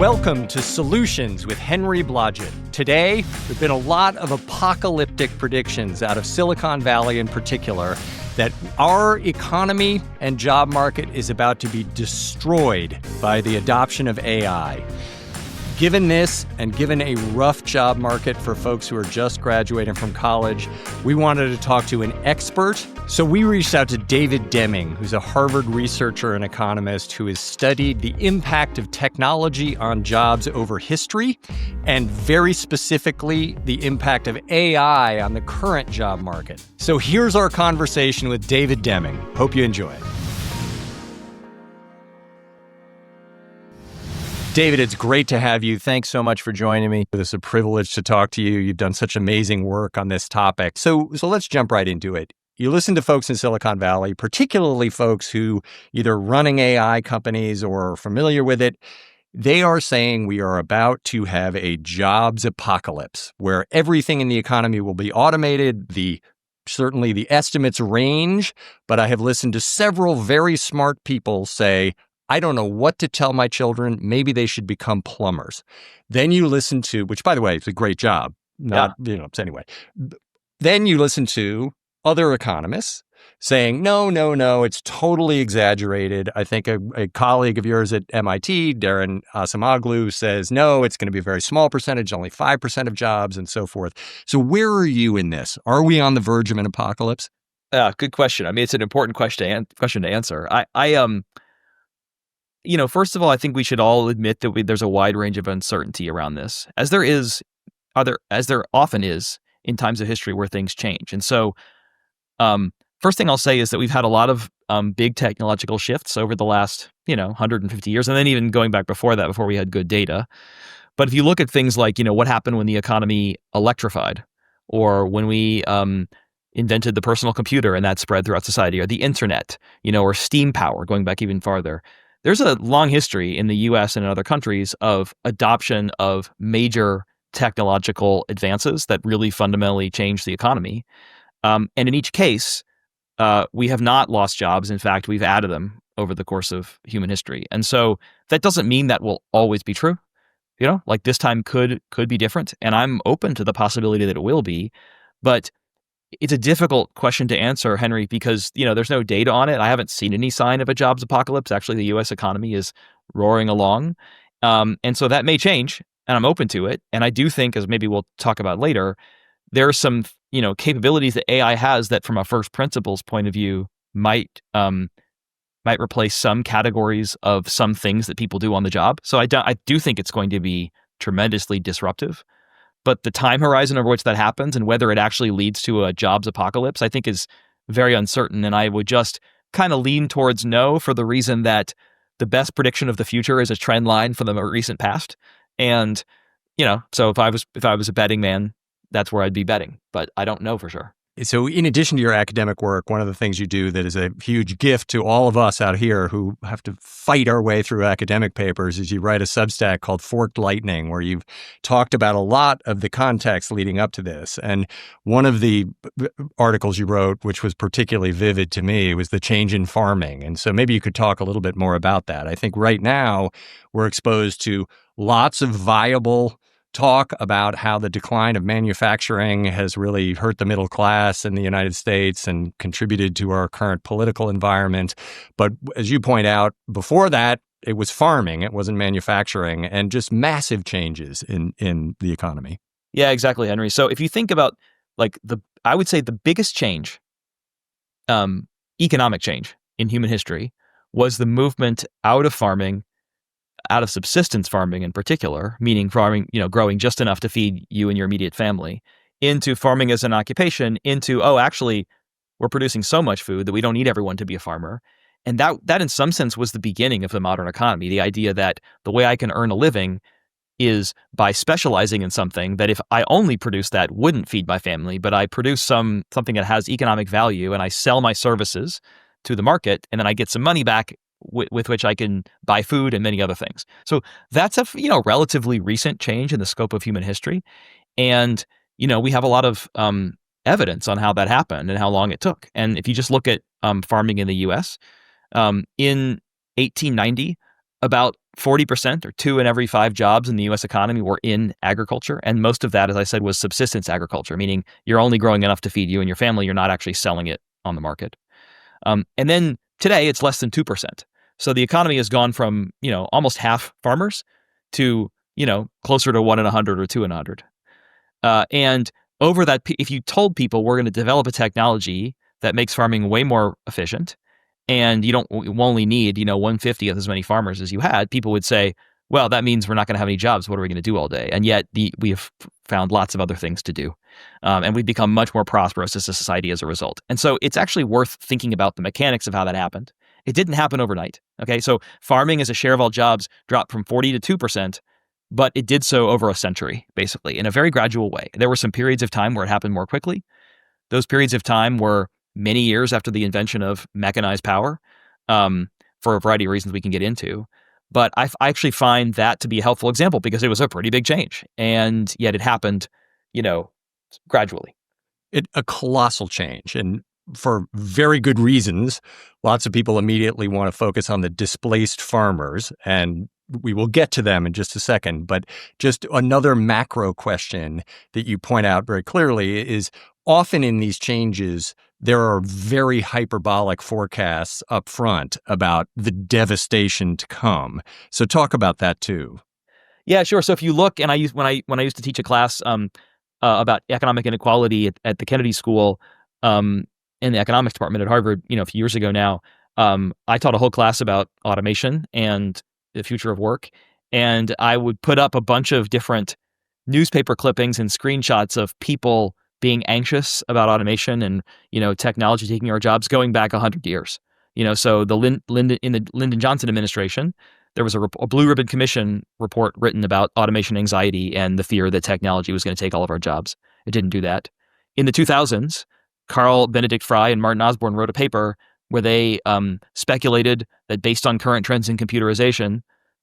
Welcome to Solutions with Henry Blodgett. Today, there have been a lot of apocalyptic predictions out of Silicon Valley in particular that our economy and job market is about to be destroyed by the adoption of AI. Given this, and given a rough job market for folks who are just graduating from college, we wanted to talk to an expert. So we reached out to David Deming, who's a Harvard researcher and economist who has studied the impact of technology on jobs over history, and very specifically, the impact of AI on the current job market. So here's our conversation with David Deming. Hope you enjoy it. David, it's great to have you. Thanks so much for joining me. It's a privilege to talk to you. You've done such amazing work on this topic. So let's jump right into it. You listen to folks in Silicon Valley, particularly folks who either running AI companies or are familiar with it. They are saying we are about to have a jobs apocalypse where everything in the economy will be automated. Certainly the estimates range, but I have listened to several very smart people say, I don't know what to tell my children. Maybe they should become plumbers. Then you listen to, which by the way, is a great job. Anyway. Then you listen to other economists saying, no, it's totally exaggerated. I think a colleague of yours at MIT, Darren Asimoglu, says, no, it's going to be a very small percentage, only 5% of jobs and so forth. So where are you in this? Are we on the verge of an apocalypse? Good question. I mean, it's an important question to answer. First of all, I think we should all admit that there's a wide range of uncertainty around this, as there often is in times of history where things change. And so, first thing I'll say is that we've had a lot of big technological shifts over the last, 150 years, and then even going back before that, before we had good data. But if you look at things like, what happened when the economy electrified, or when we invented the personal computer and that spread throughout society, or the internet, or steam power, going back even farther. There's a long history in the US and in other countries of adoption of major technological advances that really fundamentally changed the economy. And in each case, we have not lost jobs. In fact, we've added them over the course of human history. And so that doesn't mean that will always be true. Like this time could be different. And I'm open to the possibility that it will be. But it's a difficult question to answer, Henry, because, there's no data on it. I haven't seen any sign of a jobs apocalypse. Actually, the U.S. economy is roaring along. And so that may change, and I'm open to it. And I do think, as maybe we'll talk about later, there are some, capabilities that AI has that from a first principles point of view might replace some categories of some things that people do on the job. So I do think it's going to be tremendously disruptive. But the time horizon over which that happens and whether it actually leads to a jobs apocalypse, I think is very uncertain. And I would just kind of lean towards no, for the reason that the best prediction of the future is a trend line for the recent past. And, so if I was a betting man, that's where I'd be betting. But I don't know for sure. So in addition to your academic work, one of the things you do that is a huge gift to all of us out here who have to fight our way through academic papers is you write a Substack called Forked Lightning, where you've talked about a lot of the context leading up to this. And one of the articles you wrote, which was particularly vivid to me, was the change in farming. And so maybe you could talk a little bit more about that. I think right now we're exposed to lots of viable talk about how the decline of manufacturing has really hurt the middle class in the United States and contributed to our current political environment. But as you point out, before that, it was farming, it wasn't manufacturing, and just massive changes in the economy. Yeah, exactly, Henry. So if you think about I would say the biggest change, economic change in human history was the movement out of farming, out of subsistence farming in particular, meaning farming, growing just enough to feed you and your immediate family, into farming as an occupation, into, actually, we're producing so much food that we don't need everyone to be a farmer. And that in some sense was the beginning of the modern economy, the idea that the way I can earn a living is by specializing in something that if I only produce that wouldn't feed my family, but I produce something that has economic value and I sell my services to the market and then I get some money back with which I can buy food and many other things. So that's a relatively recent change in the scope of human history. And, we have a lot of evidence on how that happened and how long it took. And if you just look at farming in the U.S., in 1890, about 40% or 2 in every 5 jobs in the US economy were in agriculture. And most of that, as I said, was subsistence agriculture, meaning you're only growing enough to feed you and your family. You're not actually selling it on the market. And then today it's less than 2%. So the economy has gone from, almost half farmers to, closer to 1 in 100 or 2 in 100. And over that, if you told people we're going to develop a technology that makes farming way more efficient, and you only need, 1/50 of as many farmers as you had, people would say, well, that means we're not going to have any jobs. What are we going to do all day? And yet we have found lots of other things to do. And we've become much more prosperous as a society as a result. And so it's actually worth thinking about the mechanics of how that happened. It didn't happen overnight. Okay. So farming as a share of all jobs dropped from 40 to 2%, but it did so over a century, basically, in a very gradual way. There were some periods of time where it happened more quickly. Those periods of time were many years after the invention of mechanized power, for a variety of reasons we can get into. But I actually find that to be a helpful example because it was a pretty big change, and yet it happened, gradually. A colossal change, and for very good reasons. Lots of people immediately want to focus on the displaced farmers, and we will get to them in just a second. But just another macro question that you point out very clearly is often in these changes, there are very hyperbolic forecasts up front about the devastation to come. So talk about that too. Yeah, sure. So if you look, and when I used to teach a class about economic inequality at the Kennedy School in the economics department at Harvard, a few years ago now, I taught a whole class about automation and the future of work, and I would put up a bunch of different newspaper clippings and screenshots of people being anxious about automation and, technology taking our jobs going back 100 years. So in the Lyndon Johnson administration, there was a Blue Ribbon Commission report written about automation anxiety and the fear that technology was going to take all of our jobs. It didn't do that. In the 2000s, Carl Benedict Fry and Martin Osborne wrote a paper where they speculated that based on current trends in computerization,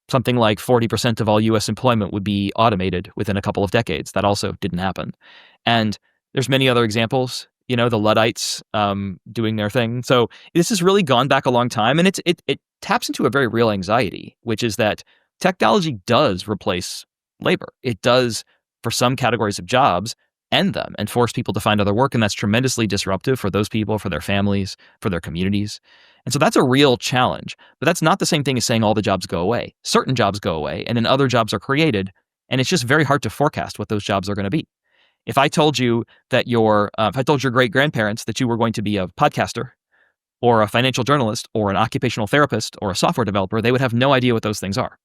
something like 40% of all U.S. employment would be automated within a couple of decades. That also didn't happen. And there's many other examples, the Luddites doing their thing. So this has really gone back a long time, and it taps into a very real anxiety, which is that technology does replace labor. It does, for some categories of jobs, end them and force people to find other work, and that's tremendously disruptive for those people, for their families, for their communities. And so that's a real challenge, but that's not the same thing as saying all the jobs go away. Certain jobs go away, and then other jobs are created, and it's just very hard to forecast what those jobs are going to be. If I told you that if I told your great-grandparents that you were going to be a podcaster or a financial journalist or an occupational therapist or a software developer, they would have no idea what those things are.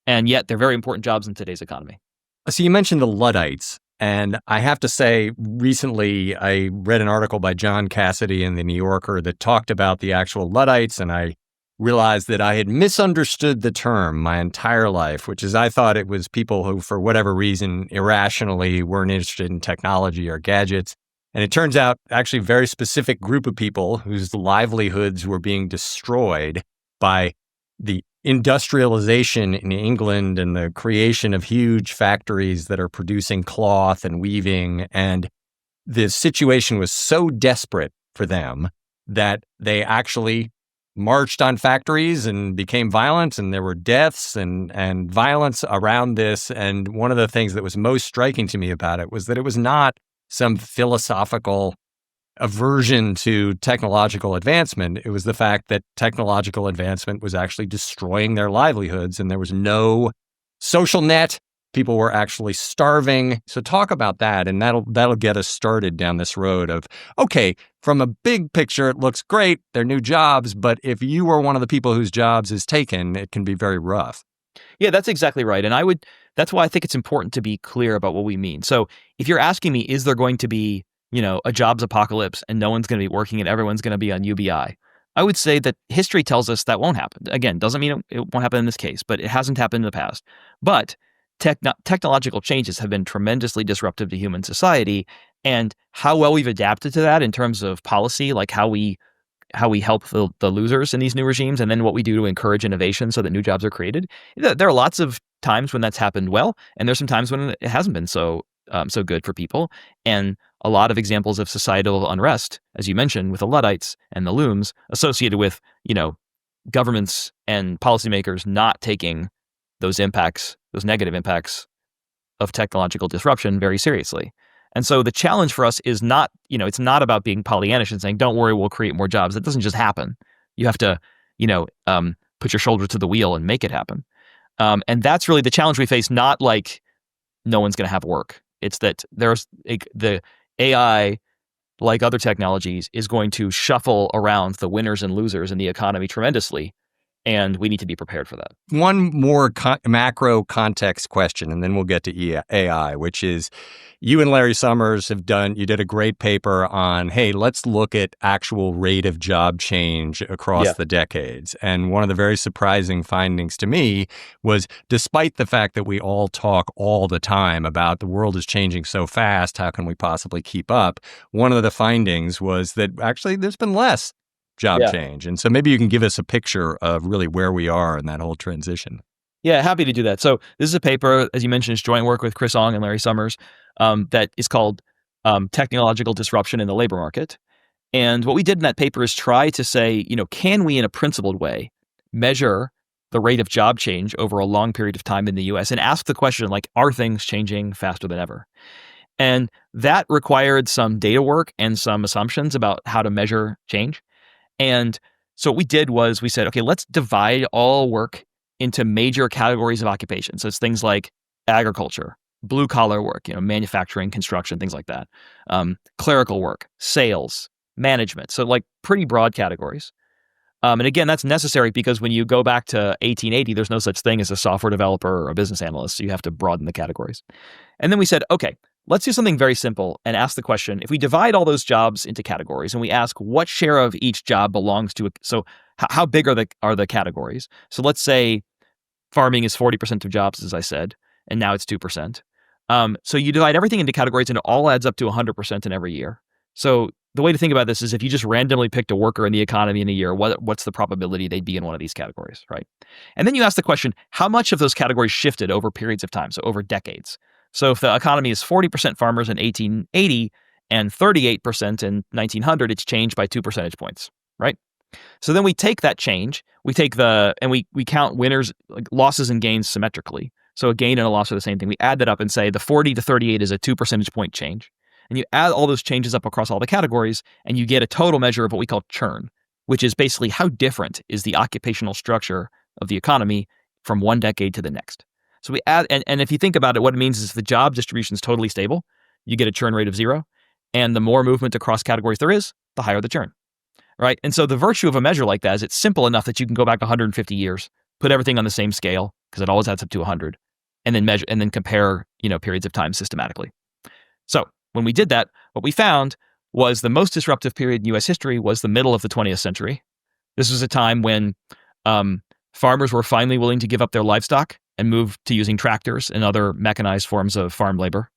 And yet they're very important jobs in today's economy. So you mentioned the Luddites, and I have to say, recently I read an article by John Cassidy in the New Yorker that talked about the actual Luddites, and I realized that I had misunderstood the term my entire life, which is I thought it was people who, for whatever reason, irrationally weren't interested in technology or gadgets. And it turns out actually a very specific group of people whose livelihoods were being destroyed by the industrialization in England and the creation of huge factories that are producing cloth and weaving. And the situation was so desperate for them that they actually marched on factories and became violent, and there were deaths and violence around this. And one of the things that was most striking to me about it was that it was not some philosophical aversion to technological advancement. It was the fact that technological advancement was actually destroying their livelihoods, and there was no social net. People were actually starving. So talk about that, and that'll get us started down this road of, okay, from a big picture, it looks great. They're new jobs, but if you are one of the people whose jobs is taken, it can be very rough. Yeah, that's exactly right. And that's why I think it's important to be clear about what we mean. So if you're asking me, is there going to be, a jobs apocalypse and no one's going to be working and everyone's going to be on UBI? I would say that history tells us that won't happen. Again, doesn't mean it won't happen in this case, but it hasn't happened in the past. But technological changes have been tremendously disruptive to human society, and how well we've adapted to that in terms of policy, like how we help the losers in these new regimes, and then what we do to encourage innovation so that new jobs are created. There are lots of times when that's happened well, and there's some times when it hasn't been so good for people. And a lot of examples of societal unrest, as you mentioned, with the Luddites and the looms, associated with governments and policymakers not taking those impacts, those negative impacts of technological disruption very seriously. And so the challenge for us is not, it's not about being Pollyannish and saying, don't worry, we'll create more jobs. That doesn't just happen. You have to, put your shoulder to the wheel and make it happen. And that's really the challenge we face, not like no one's going to have work. It's that the AI, like other technologies, is going to shuffle around the winners and losers in the economy tremendously. And we need to be prepared for that. One more macro context question, and then we'll get to AI, which is you and Larry Summers you did a great paper on, hey, let's look at actual rate of job change across the decades. And one of the very surprising findings to me was, despite the fact that we all talk all the time about the world is changing so fast, how can we possibly keep up? One of the findings was that actually there's been less job change. And so maybe you can give us a picture of really where we are in that whole transition. Yeah, happy to do that. So this is a paper, as you mentioned, is joint work with Chris Ong and Larry Summers, that is called Technological Disruption in the Labor Market. And what we did in that paper is try to say, can we in a principled way measure the rate of job change over a long period of time in the US and ask the question, like, are things changing faster than ever? And that required some data work and some assumptions about how to measure change. And so what we did was we said, okay, let's divide all work into major categories of occupation. So it's things like agriculture, blue collar work, manufacturing, construction, things like that, clerical work, sales, management. So like pretty broad categories. And again, that's necessary because when you go back to 1880, there's no such thing as a software developer or a business analyst. So you have to broaden the categories. And then we said, okay, let's do something very simple and ask the question, if we divide all those jobs into categories and we ask what share of each job belongs to so how big are the categories? So let's say farming is 40% of jobs, as I said, and now it's 2%. So you divide everything into categories and it all adds up to 100% in every year. So the way to think about this is if you just randomly picked a worker in the economy in a year, what's the probability they'd be in one of these categories, right? And then you ask the question, how much of those categories shifted over periods of time, so over decades? So if the economy is 40% farmers in 1880 and 38% in 1900, it's changed by 2 percentage points, right? So then we take that change, we count winners, like losses and gains symmetrically. So a gain and a loss are the same thing. We add that up and say the 40 to 38 is a 2 percentage point change. And you add all those changes up across all the categories, and you get a total measure of what we call churn, which is basically how different is the occupational structure of the economy from one decade to the next. So we add, and if you think about it, what it means is if the job distribution is totally stable, you get a churn rate of 0. And the more movement across categories there is, the higher the churn, right? And so the virtue of a measure like that is it's simple enough that you can go back 150 years, put everything on the same scale, because it always adds up to 100, and then measure, and then compare, periods of time systematically. So when we did that, what we found was the most disruptive period in US history was the middle of the 20th century. This was a time when farmers were finally willing to give up their livestock and move to using tractors and other mechanized forms of farm labor.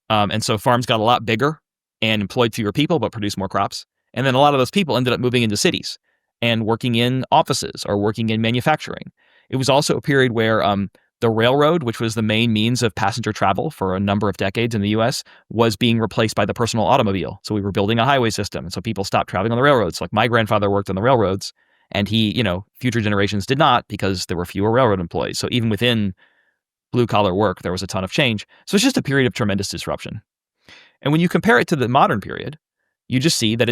And so farms got a lot bigger and employed fewer people, but produced more crops. And then a lot of those people ended up moving into cities and working in offices or working in manufacturing. It was also a period where the railroad, which was the main means of passenger travel for a number of decades in the US, was being replaced by the personal automobile. So we were building a highway system. And so people stopped traveling on the railroads. Like my grandfather worked on the railroads, and he, future generations did not because there were fewer railroad employees. So even within blue collar work, there was a ton of change. So it's just a period of tremendous disruption. And when you compare it to the modern period, you just see that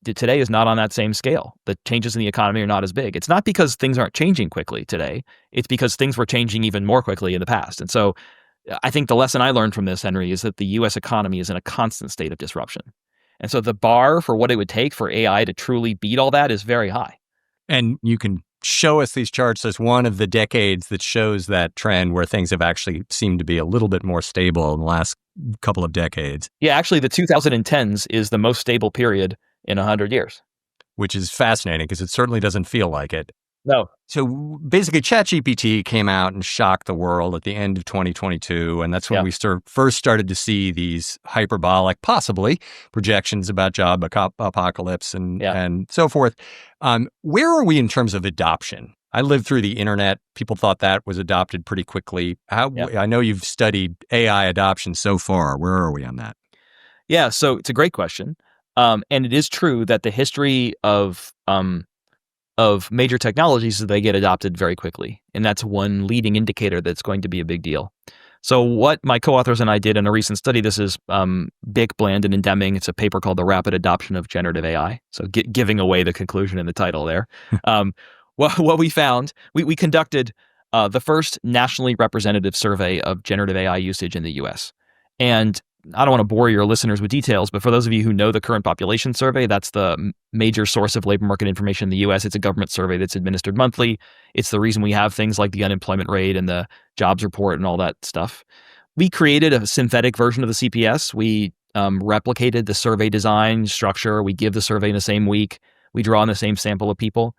today is not on that same scale. The changes in the economy are not as big. It's not because things aren't changing quickly today. It's because things were changing even more quickly in the past. And so I think the lesson I learned from this, Henry, is that the US economy is in a constant state of disruption. And so the bar for what it would take for AI to truly beat all that is very high. And you can show us these charts as one of the decades that shows that trend where things have actually seemed to be a little bit more stable in the last couple of decades. Yeah, actually, the 2010s is the most stable period in 100 years. Which is fascinating because it certainly doesn't feel like it. No. So basically, ChatGPT came out and shocked the world at the end of 2022. And that's when we first started to see these hyperbolic, possibly, projections about job apocalypse and so forth. Where are we in terms of adoption? I lived through the internet. People thought that was adopted pretty quickly. I know you've studied AI adoption so far. Where are we on that? Yeah, so it's a great question. And it is true that the history of of major technologies is that they get adopted very quickly. And that's one leading indicator that's going to be a big deal. So what my co-authors and I did in a recent study, this is Bick, Blandin, and Deming. It's a paper called The Rapid Adoption of Generative AI. So giving away the conclusion in the title there. What we found, we conducted the first nationally representative survey of generative AI usage in the US. And I don't want to bore your listeners with details, but for those of you who know the Current Population Survey, that's the major source of labor market information in the US. It's a government survey that's administered monthly. It's the reason we have things like the unemployment rate and the jobs report and all that stuff. We created a synthetic version of the CPS. We replicated the survey design structure. We give the survey in the same week. We draw on the same sample of people.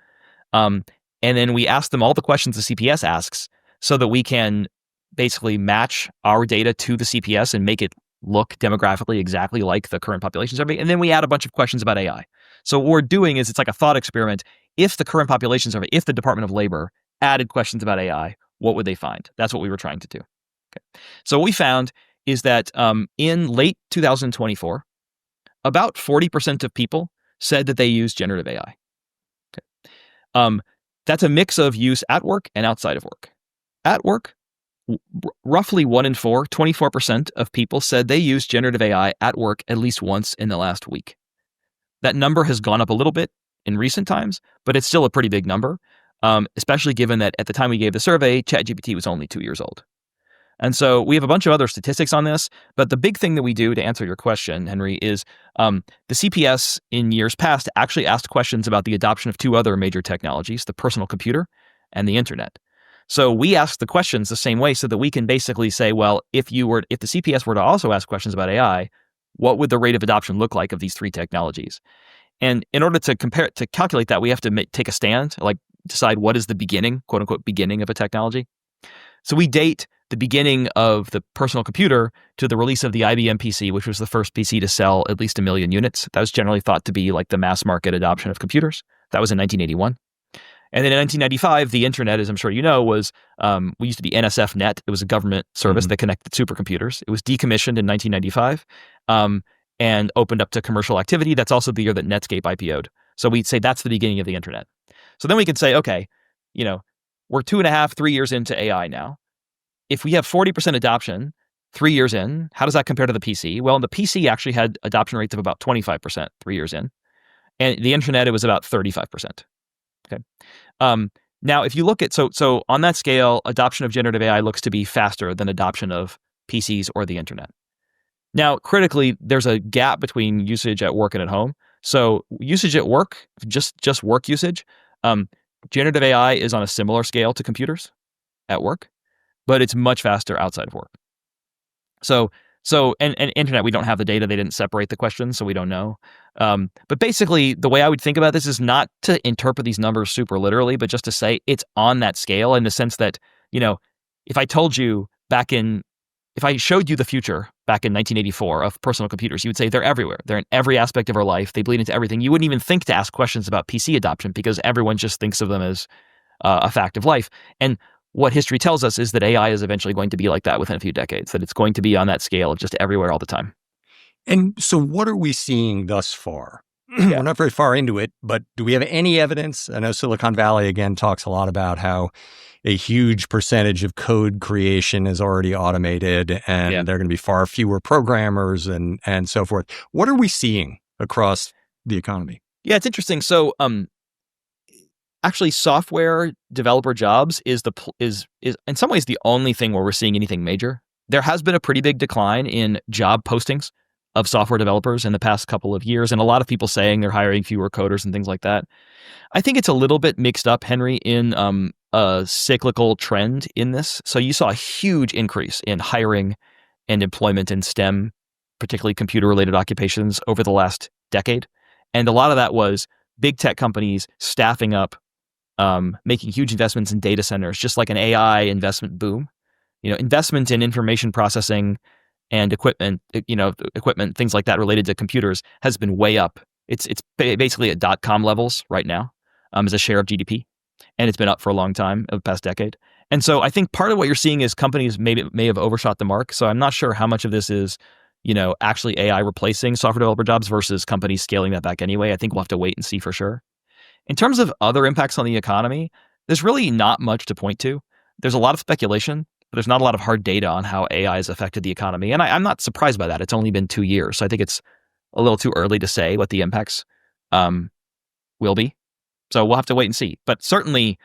And then we ask them all the questions the CPS asks so that we can basically match our data to the CPS and make it look demographically exactly like the Current Population Survey. And then we add a bunch of questions about AI. So what we're doing is it's like a thought experiment. If the Current Population Survey, if the Department of Labor added questions about AI, what would they find? That's what we were trying to do. Okay. So what we found is that in late 2024, about 40% of people said that they use generative AI. Okay. That's a mix of use at work and outside of work. At work, roughly 1 in 4, 24% of people said they use generative AI at work at least once in the last week. That number has gone up a little bit in recent times, but it's still a pretty big number, especially given that at the time we gave the survey, ChatGPT was only 2 years old. And so we have a bunch of other statistics on this, but the big thing that we do to answer your question, Henry, is the CPS in years past actually asked questions about the adoption of 2 other major technologies, the personal computer and the internet. So we ask the questions the same way so that we can basically say, well, if the CPS were to also ask questions about AI, what would the rate of adoption look like of these 3 technologies? And in order to calculate that, we have to take a stand, like decide what is the beginning, quote unquote, beginning of a technology. So we date the beginning of the personal computer to the release of the IBM PC, which was the first PC to sell at least 1 million units. That was generally thought to be like the mass market adoption of computers. That was in 1981. And then in 1995, the internet, as I'm sure you know, was, we used to be NSF-Net. It was a government service that connected supercomputers. It was decommissioned in 1995 and opened up to commercial activity. That's also the year that Netscape IPO'd. So we'd say that's the beginning of the internet. So then we can say, okay, we're 2.5, 3 years into AI now. If we have 40% adoption 3 years in, how does that compare to the PC? Well, the PC actually had adoption rates of about 25% 3 years in. And the internet, it was about 35%. Okay. Now, if you look at, so on that scale, adoption of generative AI looks to be faster than adoption of PCs or the internet. Now, critically, there's a gap between usage at work and at home. So usage at work, just work usage, generative AI is on a similar scale to computers at work, but it's much faster outside of work. So and internet, we don't have the data. They didn't separate the questions, so we don't know. But basically, the way I would think about this is not to interpret these numbers super literally, but just to say it's on that scale in the sense that, if I showed you the future back in 1984 of personal computers, you would say they're everywhere. They're in every aspect of our life. They bleed into everything. You wouldn't even think to ask questions about PC adoption because everyone just thinks of them as a fact of life. And what history tells us is that AI is eventually going to be like that within a few decades, that it's going to be on that scale of just everywhere all the time. And so what are we seeing thus far? We're not very far into it, but do we have any evidence? I know Silicon Valley, again, talks a lot about how a huge percentage of code creation is already automated and there are going to be far fewer programmers and so forth. What are we seeing across the economy? Yeah, it's interesting. So actually, software developer jobs is in some ways the only thing where we're seeing anything major. There has been a pretty big decline in job postings of software developers in the past couple of years, and a lot of people saying they're hiring fewer coders and things like that. I think it's a little bit mixed up, Henry, in a cyclical trend in this. So you saw a huge increase in hiring and employment in STEM, particularly computer-related occupations, over the last decade. And a lot of that was big tech companies staffing up, making huge investments in data centers, just like an AI investment boom. Investment in information processing and equipment, things like that related to computers has been way up. It's basically at .com levels right now as a share of GDP, and it's been up for a long time, the past decade. And so I think part of what you're seeing is companies may have overshot the mark. So I'm not sure how much of this is, actually AI replacing software developer jobs versus companies scaling that back anyway. I think we'll have to wait and see for sure. In terms of other impacts on the economy, there's really not much to point to. There's a lot of speculation, but there's not a lot of hard data on how AI has affected the economy. And I'm not surprised by that. It's only been 2 years. So I think it's a little too early to say what the impacts will be. So we'll have to wait and see. But certainly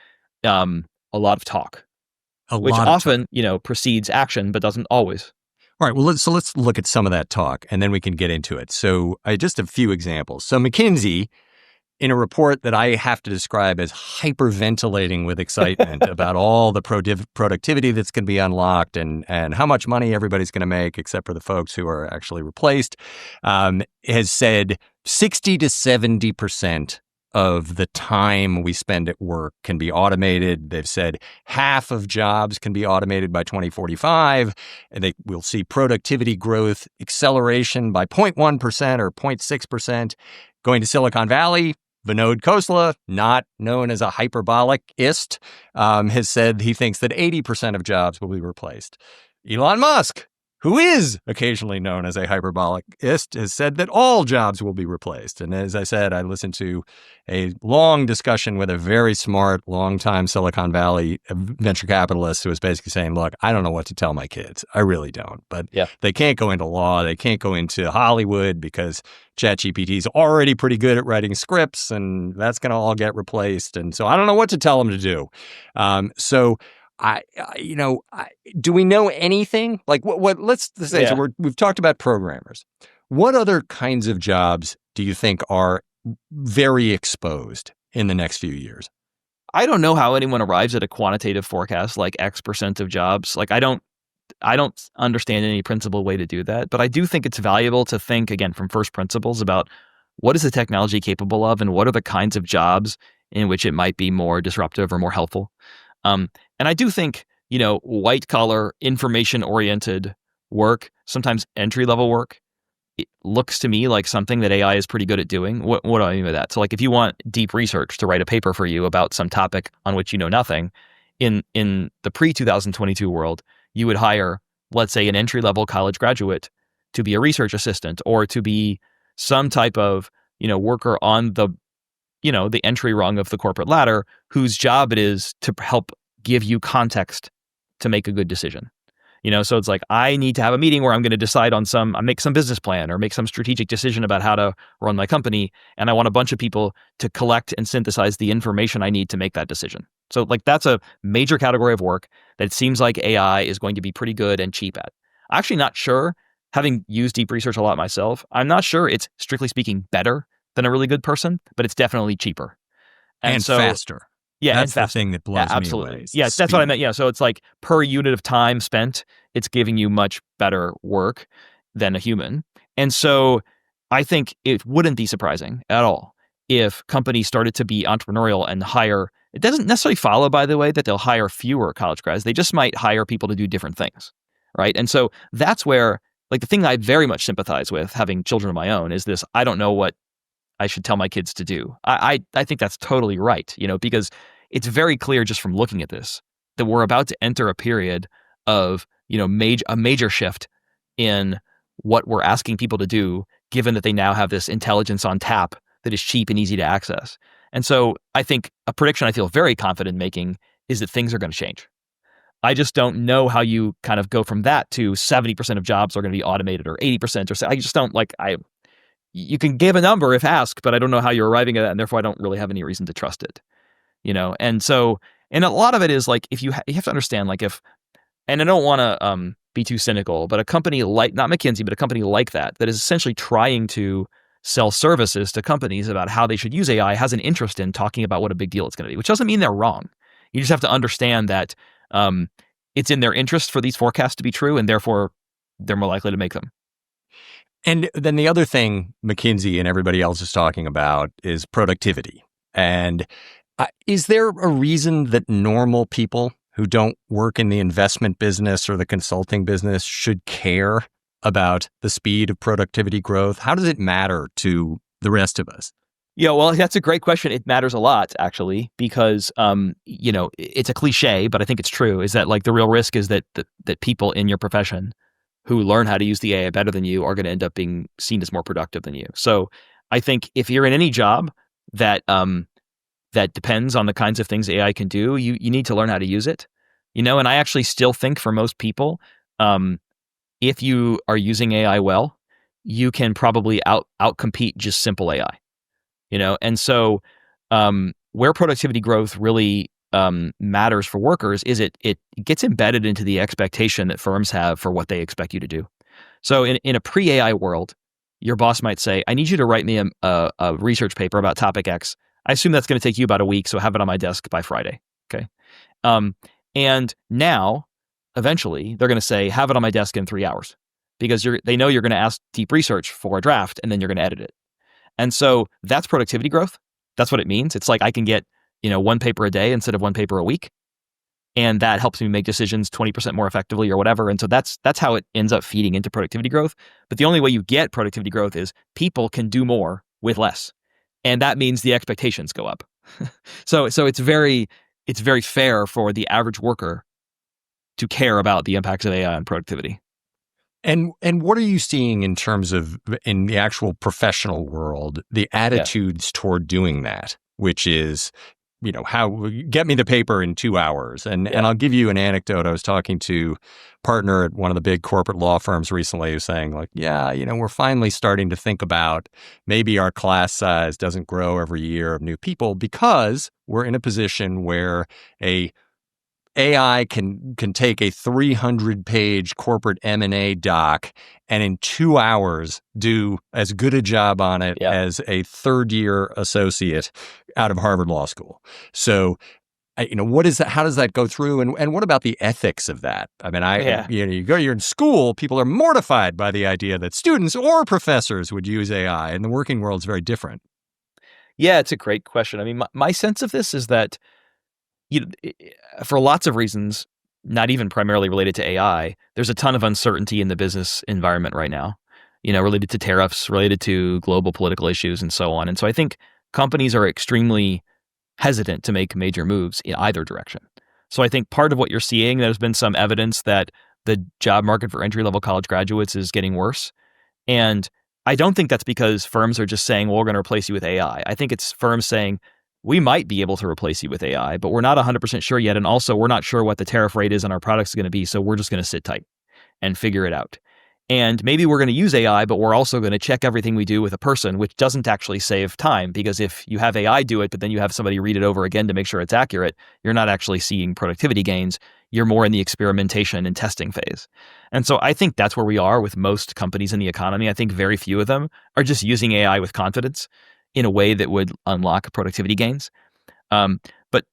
a lot of talk, which often, precedes action, but doesn't always. All right. Well, let's look at some of that talk, and then we can get into it. So just a few examples. So McKinsey, in a report that I have to describe as hyperventilating with excitement about all the productivity that's going to be unlocked and how much money everybody's going to make, except for the folks who are actually replaced, has said 60 to 70% of the time we spend at work can be automated. They've said half of jobs can be automated by 2045, and we'll see productivity growth acceleration by 0.1% or 0.6%. Going to Silicon Valley, Vinod Khosla, not known as a hyperbolicist, has said he thinks that 80% of jobs will be replaced. Elon Musk, who is occasionally known as a hyperbolicist, has said that all jobs will be replaced. And as I said, I listened to a long discussion with a very smart, longtime Silicon Valley venture capitalist who was basically saying, look, I don't know what to tell my kids. I really don't. But They can't go into law. They can't go into Hollywood because ChatGPT is already pretty good at writing scripts, and that's going to all get replaced. And so I don't know what to tell them to do. Do we know anything? Like what let's say, so we've talked about programmers. What other kinds of jobs do you think are very exposed in the next few years? I don't know how anyone arrives at a quantitative forecast like X% of jobs. Like I don't understand any principled way to do that, but I do think it's valuable to think again from first principles about what is the technology capable of and what are the kinds of jobs in which it might be more disruptive or more helpful. And I do think, white collar, information oriented work, sometimes entry level work, it looks to me like something that AI is pretty good at doing. What do I mean by that? So like if you want deep research to write a paper for you about some topic on which you know nothing, in the pre-2022 world, you would hire, let's say, an entry level college graduate to be a research assistant or to be some type of, worker on the entry rung of the corporate ladder whose job it is to help give you context to make a good decision. So it's like, I need to have a meeting where I'm going to decide on make some business plan or make some strategic decision about how to run my company. And I want a bunch of people to collect and synthesize the information I need to make that decision. So like, that's a major category of work that it seems like AI is going to be pretty good and cheap at. I'm actually not sure, having used deep research a lot myself, I'm not sure it's strictly speaking better than a really good person, but it's definitely cheaper. And so, faster. Yeah, that's the thing that blows me away. Yes, that's what I meant. Yeah, so it's like per unit of time spent, it's giving you much better work than a human. And so I think it wouldn't be surprising at all if companies started to be entrepreneurial and hire. It doesn't necessarily follow, by the way, that they'll hire fewer college grads. They just might hire people to do different things, right? And so that's where, like, the thing I very much sympathize with, having children of my own, is this: I don't know what I should tell my kids to do. I think that's totally right, because it's very clear just from looking at this that we're about to enter a period of, a major shift in what we're asking people to do, given that they now have this intelligence on tap that is cheap and easy to access. And so I think a prediction I feel very confident making is that things are going to change. I just don't know how you kind of go from that to 70% of jobs are going to be automated or 80% or so. I just don't you can give a number if asked, but I don't know how you're arriving at that, and therefore I don't really have any reason to trust it. And so, and a lot of it is like, if you have to understand, like, and I don't want to be too cynical, but a company like, not McKinsey, but a company like that is essentially trying to sell services to companies about how they should use AI, has an interest in talking about what a big deal it's going to be, which doesn't mean they're wrong. You just have to understand that it's in their interest for these forecasts to be true, and therefore they're more likely to make them. And then the other thing McKinsey and everybody else is talking about is productivity. And is there a reason that normal people who don't work in the investment business or the consulting business should care about the speed of productivity growth? How does it matter to the rest of us? Yeah, well, that's a great question. It matters a lot, actually, because, it's a cliche, but I think it's true, is that, like, the real risk is that people in your profession who learn how to use the AI better than you are going to end up being seen as more productive than you. So I think if you're in any job that that depends on the kinds of things AI can do. You need to learn how to use it, and I actually still think for most people, if you are using AI well, you can probably outcompete just simple AI, and so where productivity growth really matters for workers is it gets embedded into the expectation that firms have for what they expect you to do. So in a pre-AI world, your boss might say, I need you to write me a research paper about topic X. I assume that's going to take you about a week, so have it on my desk by Friday. Okay. And now, eventually, they're going to say, have it on my desk in 3 hours, because they know you're going to ask deep research for a draft, and then you're going to edit it. And so that's productivity growth. That's what it means. It's like I can get, one paper a day instead of one paper a week. And that helps me make decisions 20% more effectively or whatever. And so that's how it ends up feeding into productivity growth. But the only way you get productivity growth is people can do more with less. And that means the expectations go up. So it's very fair for the average worker to care about the impacts of AI on productivity. And what are you seeing in terms of, in the actual professional world, the attitudes toward doing that, which is, how get me the paper in 2 hours. And I'll give you an anecdote. I was talking to a partner at one of the big corporate law firms recently who's saying, like, we're finally starting to think about maybe our class size doesn't grow every year of new people because we're in a position where AI can take a 300-page corporate M&A doc and in 2 hours do as good a job on it as a third-year associate out of Harvard Law School. So, what is that? How does that go through? And what about the ethics of that? I mean, you're in school, people are mortified by the idea that students or professors would use AI, and the working world is very different. Yeah, it's a great question. I mean, my sense of this is that, for lots of reasons, not even primarily related to AI, there's a ton of uncertainty in the business environment right now, related to tariffs, related to global political issues, and so on. And so I think companies are extremely hesitant to make major moves in either direction. So I think part of what you're seeing, there's been some evidence that the job market for entry-level college graduates is getting worse. And I don't think that's because firms are just saying, well, we're going to replace you with AI. I think it's firms saying, we might be able to replace you with AI, but we're not 100% sure yet. And also, we're not sure what the tariff rate is on our products is going to be. So we're just going to sit tight and figure it out. And maybe we're going to use AI, but we're also going to check everything we do with a person, which doesn't actually save time, because if you have AI do it, but then you have somebody read it over again to make sure it's accurate, you're not actually seeing productivity gains. You're more in the experimentation and testing phase. And so I think that's where we are with most companies in the economy. I think very few of them are just using AI with confidence in a way that would unlock productivity gains. But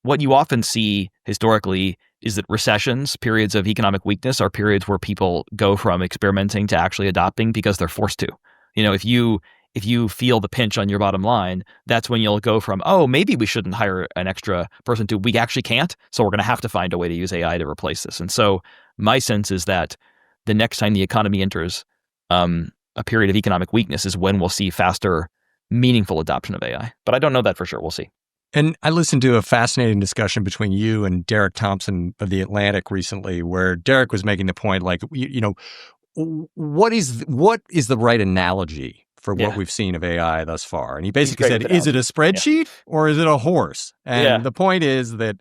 what you often see historically is that recessions, periods of economic weakness, are periods where people go from experimenting to actually adopting because they're forced to. If you feel the pinch on your bottom line, that's when you'll go from, oh, maybe we shouldn't hire an extra person, to we actually can't, so we're going to have to find a way to use AI to replace this. And so my sense is that the next time the economy enters a period of economic weakness is when we'll see faster, meaningful adoption of AI. But I don't know that for sure. We'll see. And I listened to a fascinating discussion between you and Derek Thompson of The Atlantic recently, where Derek was making the point, like, what is the right analogy for what we've seen of AI thus far? And he basically said, is it a spreadsheet or is it a horse? And the point is that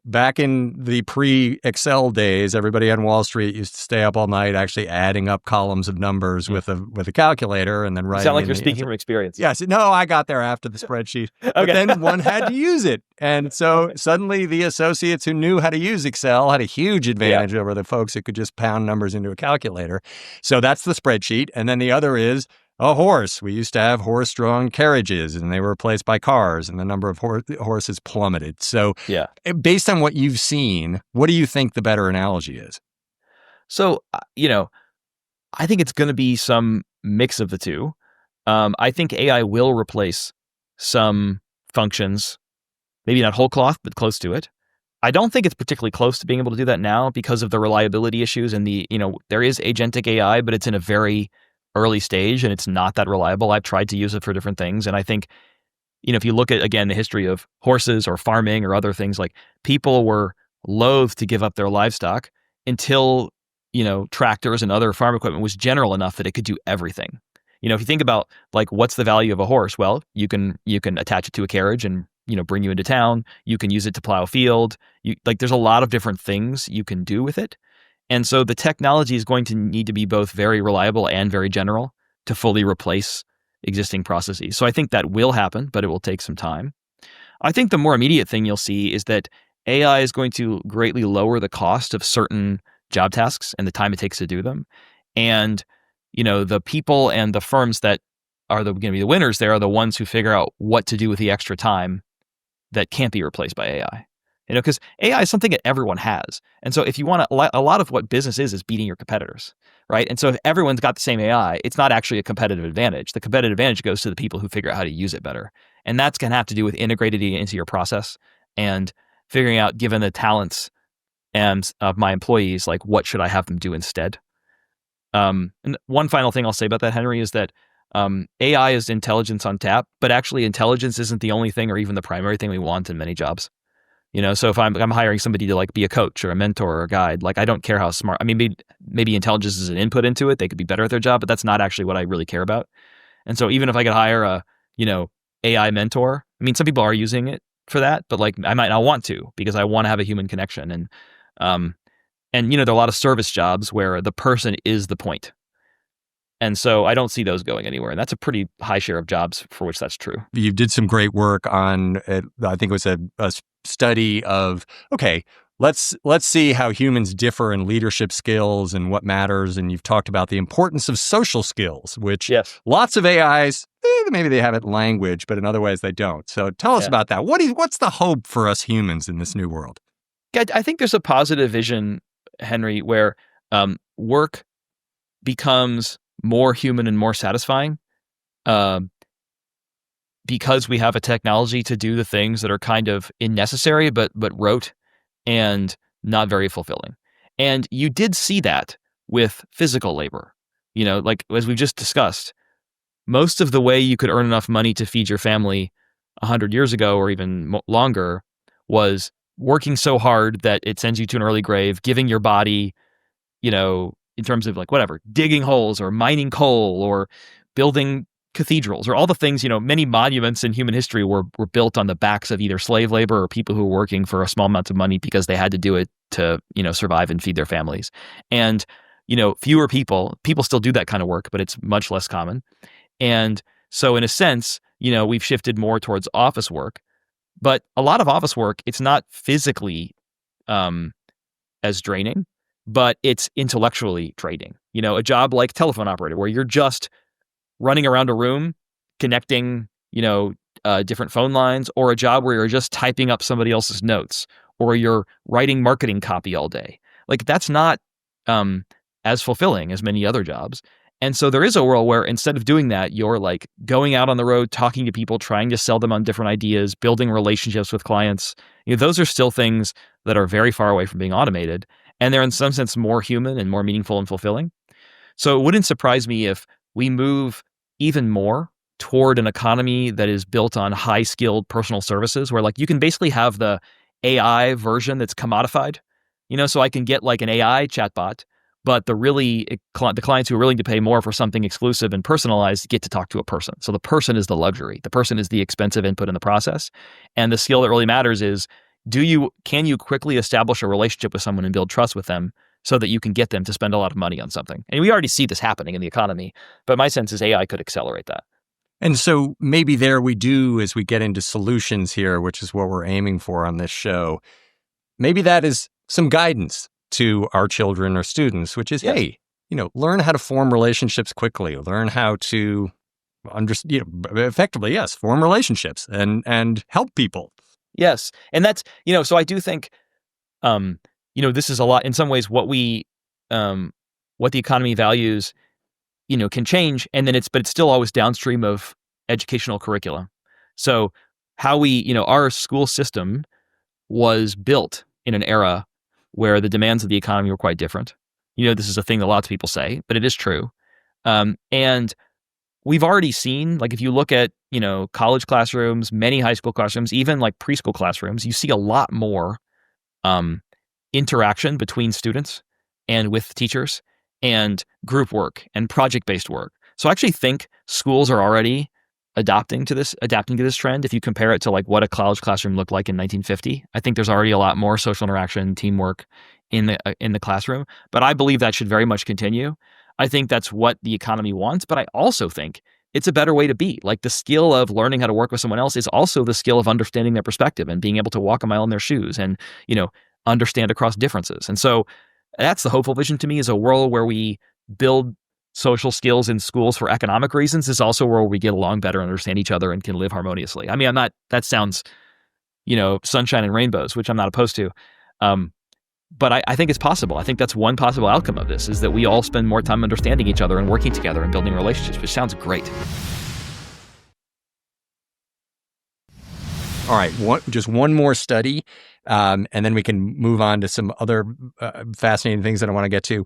back in the pre-Excel days, everybody on Wall Street used to stay up all night actually adding up columns of numbers with a calculator and then writing. You sound like you're speaking from experience. Yes. No, I got there after the spreadsheet. But then one had to use it. And so suddenly the associates who knew how to use Excel had a huge advantage over the folks who could just pound numbers into a calculator. So that's the spreadsheet. And then the other is a horse. We used to have horse-drawn carriages, and they were replaced by cars, and the number of horses plummeted. So based on what you've seen, what do you think the better analogy is? So, I think it's going to be some mix of the two. I think AI will replace some functions, maybe not whole cloth, but close to it. I don't think it's particularly close to being able to do that now because of the reliability issues and there is agentic AI, but it's in a very early stage and it's not that reliable. I've tried to use it for different things. And I think, if you look at, again, the history of horses or farming or other things, like, people were loath to give up their livestock until, tractors and other farm equipment was general enough that it could do everything. If you think about, like, what's the value of a horse? Well, you can attach it to a carriage and bring you into town. You can use it to plow a field. There's a lot of different things you can do with it. And so the technology is going to need to be both very reliable and very general to fully replace existing processes. So I think that will happen, but it will take some time. I think the more immediate thing you'll see is that AI is going to greatly lower the cost of certain job tasks and the time it takes to do them. And, the people and the firms that are going to be the winners there are the ones who figure out what to do with the extra time that can't be replaced by AI. Because AI is something that everyone has. And so if you want to, a lot of what business is beating your competitors, right? And so if everyone's got the same AI, it's not actually a competitive advantage. The competitive advantage goes to the people who figure out how to use it better. And that's going to have to do with integrating it into your process and figuring out, given the talents and of my employees, like what should I have them do instead? And one final thing I'll say about that, Henry, is that AI is intelligence on tap, but actually intelligence isn't the only thing or even the primary thing we want in many jobs. So if I'm hiring somebody to be a coach or a mentor or a guide, I don't care how smart. I mean, maybe intelligence is an input into it. They could be better at their job, but that's not actually what I really care about. And so even if I could hire a, AI mentor, I mean, some people are using it for that, but I might not want to because I want to have a human connection. And there are a lot of service jobs where the person is the point. And so I don't see those going anywhere. And that's a pretty high share of jobs for which that's true. You did some great work on, I think it was a study of, okay, let's see how humans differ in leadership skills and what matters. And you've talked about the importance of social skills, which lots of AIs, maybe they have it in language, but in other ways they don't. So tell us about that. What's the hope for us humans in this new world? Yeah, I think there's a positive vision, Henry, where work becomes more human and more satisfying because we have a technology to do the things that are kind of unnecessary but rote and not very fulfilling. And you did see that with physical labor. As we've just discussed, most of the way you could earn enough money to feed your family 100 years ago or even longer was working so hard that it sends you to an early grave, giving your body, in terms of digging holes or mining coal or building cathedrals or all the things, many monuments in human history were built on the backs of either slave labor or people who were working for a small amount of money because they had to do it to, survive and feed their families. And, fewer people still do that kind of work, but it's much less common. And so in a sense, we've shifted more towards office work, but a lot of office work, it's not physically as draining, but it's intellectually draining. A job like telephone operator where you're just running around a room, connecting, different phone lines, or a job where you're just typing up somebody else's notes, or you're writing marketing copy all day. That's not as fulfilling as many other jobs. And so there is a world where instead of doing that, you're going out on the road, talking to people, trying to sell them on different ideas, building relationships with clients. Those are still things that are very far away from being automated. And they're in some sense more human and more meaningful and fulfilling. So it wouldn't surprise me if we move even more toward an economy that is built on high-skilled personal services where you can basically have the AI version that's commodified. So I can get an AI chatbot, but the clients who are willing to pay more for something exclusive and personalized get to talk to a person. So the person is the luxury. The person is the expensive input in the process. And the skill that really matters is can you quickly establish a relationship with someone and build trust with them so that you can get them to spend a lot of money on something? And we already see this happening in the economy, but my sense is AI could accelerate that. And so maybe there we do, as we get into solutions here, which is what we're aiming for on this show, maybe that is some guidance to our children or students, which is, hey, learn how to form relationships quickly, learn how to effectively, form relationships and help people. Yes. And that's, so I do think, this is a lot, in some ways, what the economy values, can change. And then but it's still always downstream of educational curricula. So how our school system was built in an era where the demands of the economy were quite different. This is a thing that lots of people say, but it is true. And we've already seen, if you look at, college classrooms, many high school classrooms, even preschool classrooms, you see a lot more interaction between students and with teachers and group work and project-based work. So I actually think schools are already adapting to this trend. If you compare it to like what a college classroom looked like in 1950, I think there's already a lot more social interaction, teamwork in the classroom. But I believe that should very much continue. I think that's what the economy wants, but I also think it's a better way to be. Like the skill of learning how to work with someone else is also the skill of understanding their perspective and being able to walk a mile in their shoes and, understand across differences. And so that's the hopeful vision to me, is a world where we build social skills in schools for economic reasons. Is also where we get along better, understand each other, and can live harmoniously. I mean, that sounds, sunshine and rainbows, which I'm not opposed to. But I think it's possible. I think that's one possible outcome of this, is that we all spend more time understanding each other and working together and building relationships, which sounds great. All right, just one more study, and then we can move on to some other fascinating things that I want to get to.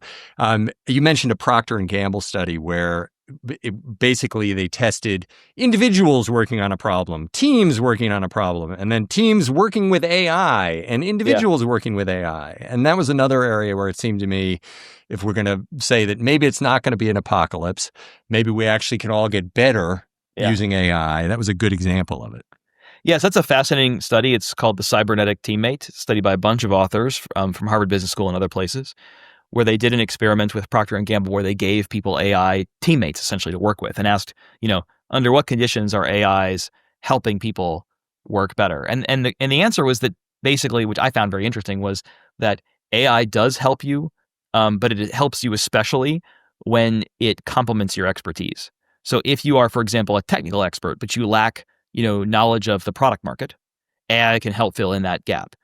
You mentioned a Procter & Gamble study where basically they tested individuals working on a problem, teams working on a problem, and then teams working with AI and individuals working with AI. And that was another area where it seemed to me, if we're going to say that maybe it's not going to be an apocalypse, maybe we actually can all get better using AI. That was a good example of it. Yes, that's a fascinating study. It's called The Cybernetic Teammate, studied by a bunch of authors from Harvard Business School and other places, where they did an experiment with Procter & Gamble where they gave people AI teammates essentially to work with and asked, under what conditions are AIs helping people work better? And the answer was that basically, which I found very interesting, was that AI does help you, but it helps you especially when it complements your expertise. So if you are, for example, a technical expert, but you lack knowledge of the product market, AI can help fill in that gap.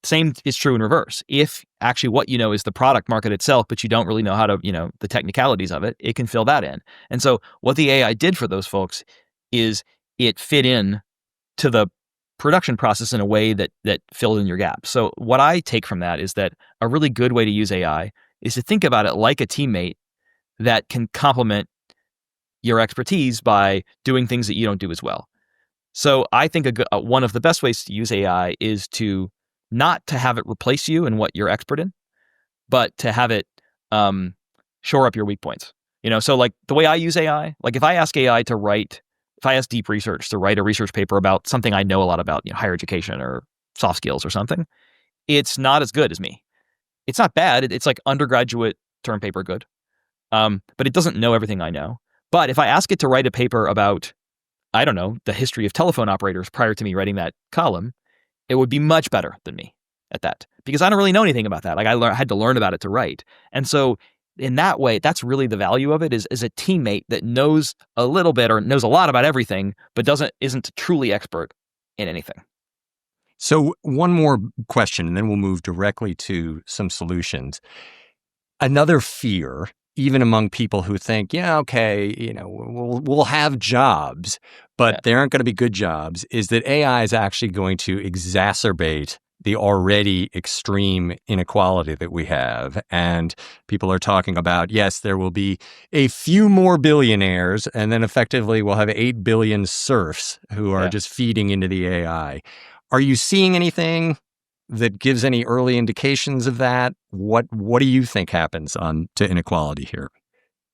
Same is true in reverse. If actually what you know is the product market itself, but you don't really know how to, the technicalities of it, it can fill that in. And so what the AI did for those folks is it fit in to the production process in a way that filled in your gap. So what I take from that is that a really good way to use AI is to think about it like a teammate that can complement your expertise by doing things that you don't do as well. So I think one of the best ways to use AI is to not to have it replace you in what you're expert in, but to have it shore up your weak points. So like the way I use AI, like if I ask Deep Research to write a research paper about something I know a lot about, higher education or soft skills or something, it's not as good as me. It's not bad. It's like undergraduate term paper good, but it doesn't know everything I know. But if I ask it to write a paper about, I don't know, the history of telephone operators prior to me writing that column, it would be much better than me at that, because I don't really know anything about that. Like I had to learn about it to write. And so in that way, that's really the value of it, is a teammate that knows a little bit or knows a lot about everything, but isn't truly expert in anything. So one more question, and then we'll move directly to some solutions. Another fear, even among people who think, we'll have jobs, but they aren't going to be good jobs, is that AI is actually going to exacerbate the already extreme inequality that we have. And people are talking about, yes, there will be a few more billionaires, and then effectively we'll have 8 billion serfs who are just feeding into the AI. Are you seeing anything that gives any early indications of that? What do you think happens to inequality here?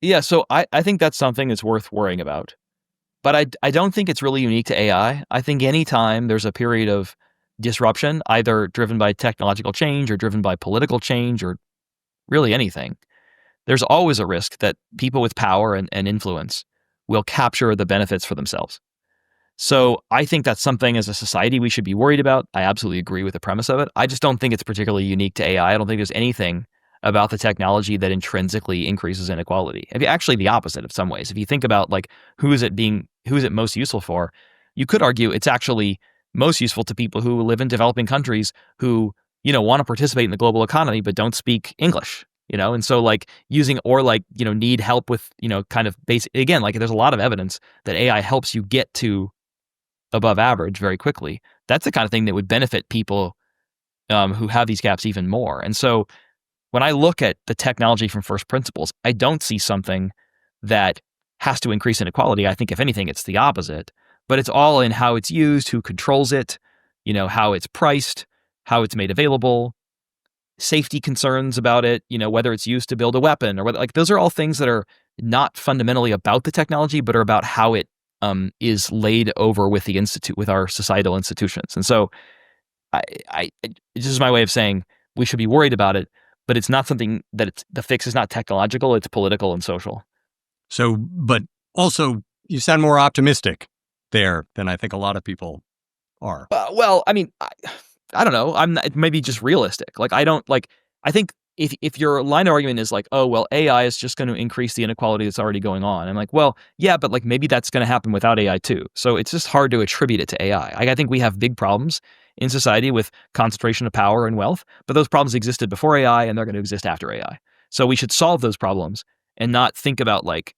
Yeah, so I think that's something that's worth worrying about. But I don't think it's really unique to AI. I think anytime there's a period of disruption, either driven by technological change or driven by political change or really anything, there's always a risk that people with power and influence will capture the benefits for themselves. So I think that's something as a society we should be worried about. I absolutely agree with the premise of it. I just don't think it's particularly unique to AI. I don't think there's anything about the technology that intrinsically increases inequality. Actually, the opposite in some ways. If you think about like who is it most useful for, you could argue it's actually most useful to people who live in developing countries who want to participate in the global economy but don't speak English. And so like need help with kind of basic, again, like there's a lot of evidence that AI helps you get to above average very quickly. That's the kind of thing that would benefit people who have these gaps even more. And so when I look at the technology from first principles, I don't see something that has to increase inequality. I think if anything, it's the opposite, but it's all in how it's used, who controls it, how it's priced, how it's made available, safety concerns about it, whether it's used to build a weapon or whether, like, those are all things that are not fundamentally about the technology, but are about how it is laid over with with our societal institutions. And so this is my way of saying we should be worried about it, but it's not something that the fix is not technological, it's political and social. So, but also you sound more optimistic there than I think a lot of people are. Well, I mean, I don't know. It may be just realistic. Like, I think if your line of argument is like, oh, well, AI is just going to increase the inequality that's already going on. I'm like, well, yeah, but like maybe that's going to happen without AI too. So it's just hard to attribute it to AI. I think we have big problems in society with concentration of power and wealth, but those problems existed before AI and they're going to exist after AI. So we should solve those problems and not think about like,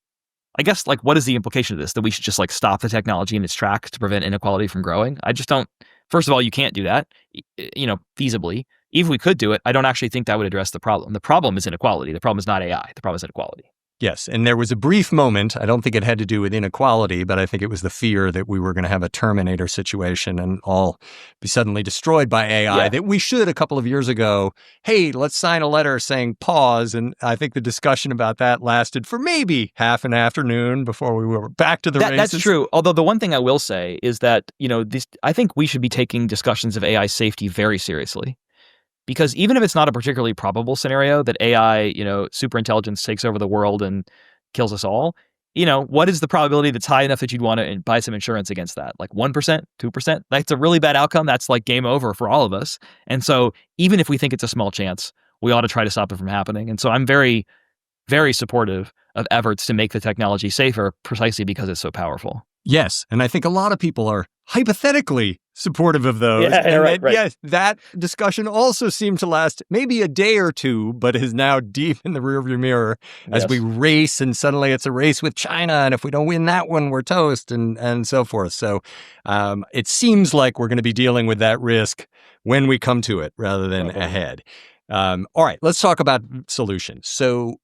I guess, like, what is the implication of this? That we should just like stop the technology in its tracks to prevent inequality from growing? I just don't. First of all, you can't do that, feasibly. Even if we could do it, I don't actually think that would address the problem. The problem is inequality. The problem is not AI. The problem is inequality. Yes. And there was a brief moment, I don't think it had to do with inequality, but I think it was the fear that we were going to have a Terminator situation and all be suddenly destroyed by AI, that we should a couple of years ago, hey, let's sign a letter saying pause. And I think the discussion about that lasted for maybe half an afternoon before we were back to the races. That's true. Although the one thing I will say is that, I think we should be taking discussions of AI safety very seriously. Because even if it's not a particularly probable scenario that AI, superintelligence takes over the world and kills us all, what is the probability that's high enough that you'd want to buy some insurance against that? Like 1%, 2%? That's a really bad outcome. That's like game over for all of us. And so even if we think it's a small chance, we ought to try to stop it from happening. And so I'm very, very supportive of efforts to make the technology safer precisely because it's so powerful. Yes. And I think a lot of people are hypothetically supportive of those. Yeah, and right. Yes, that discussion also seemed to last maybe a day or two, but is now deep in the rearview mirror as we race, and suddenly it's a race with China. And if we don't win that one, we're toast, and so forth. So it seems like we're going to be dealing with that risk when we come to it rather than ahead. All right, let's talk about solutions. So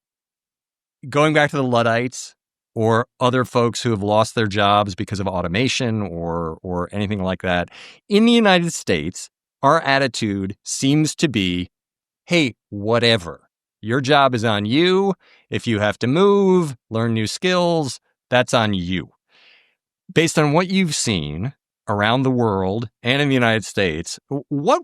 going back to the Luddites, or other folks who have lost their jobs because of automation or anything like that. In the United States, our attitude seems to be, hey, whatever. Your job is on you. If you have to move, learn new skills, that's on you. Based on what you've seen around the world and in the United States, what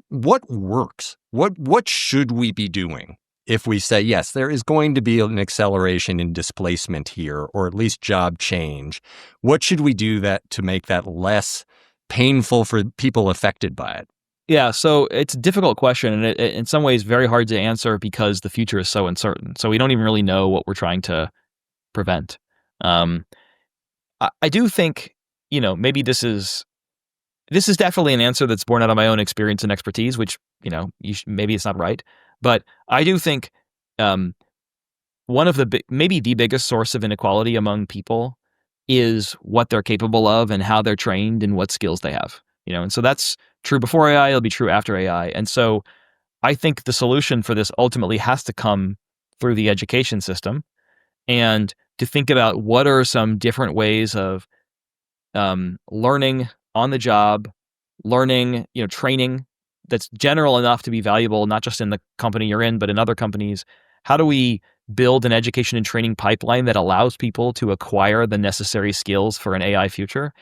works? What should we be doing? If we say, yes, there is going to be an acceleration in displacement here, or at least job change, what should we do to make that less painful for people affected by it? Yeah, so it's a difficult question, and it, in some ways very hard to answer because the future is so uncertain. So we don't even really know what we're trying to prevent. I do think, maybe this is definitely an answer that's born out of my own experience and expertise, which, maybe it's not right. But I do think one of maybe the biggest source of inequality among people is what they're capable of and how they're trained and what skills they have. And so that's true before AI, it'll be true after AI. And so I think the solution for this ultimately has to come through the education system, and to think about what are some different ways of learning on the job, learning, training that's general enough to be valuable, not just in the company you're in, but in other companies. How do we build an education and training pipeline that allows people to acquire the necessary skills for an AI future?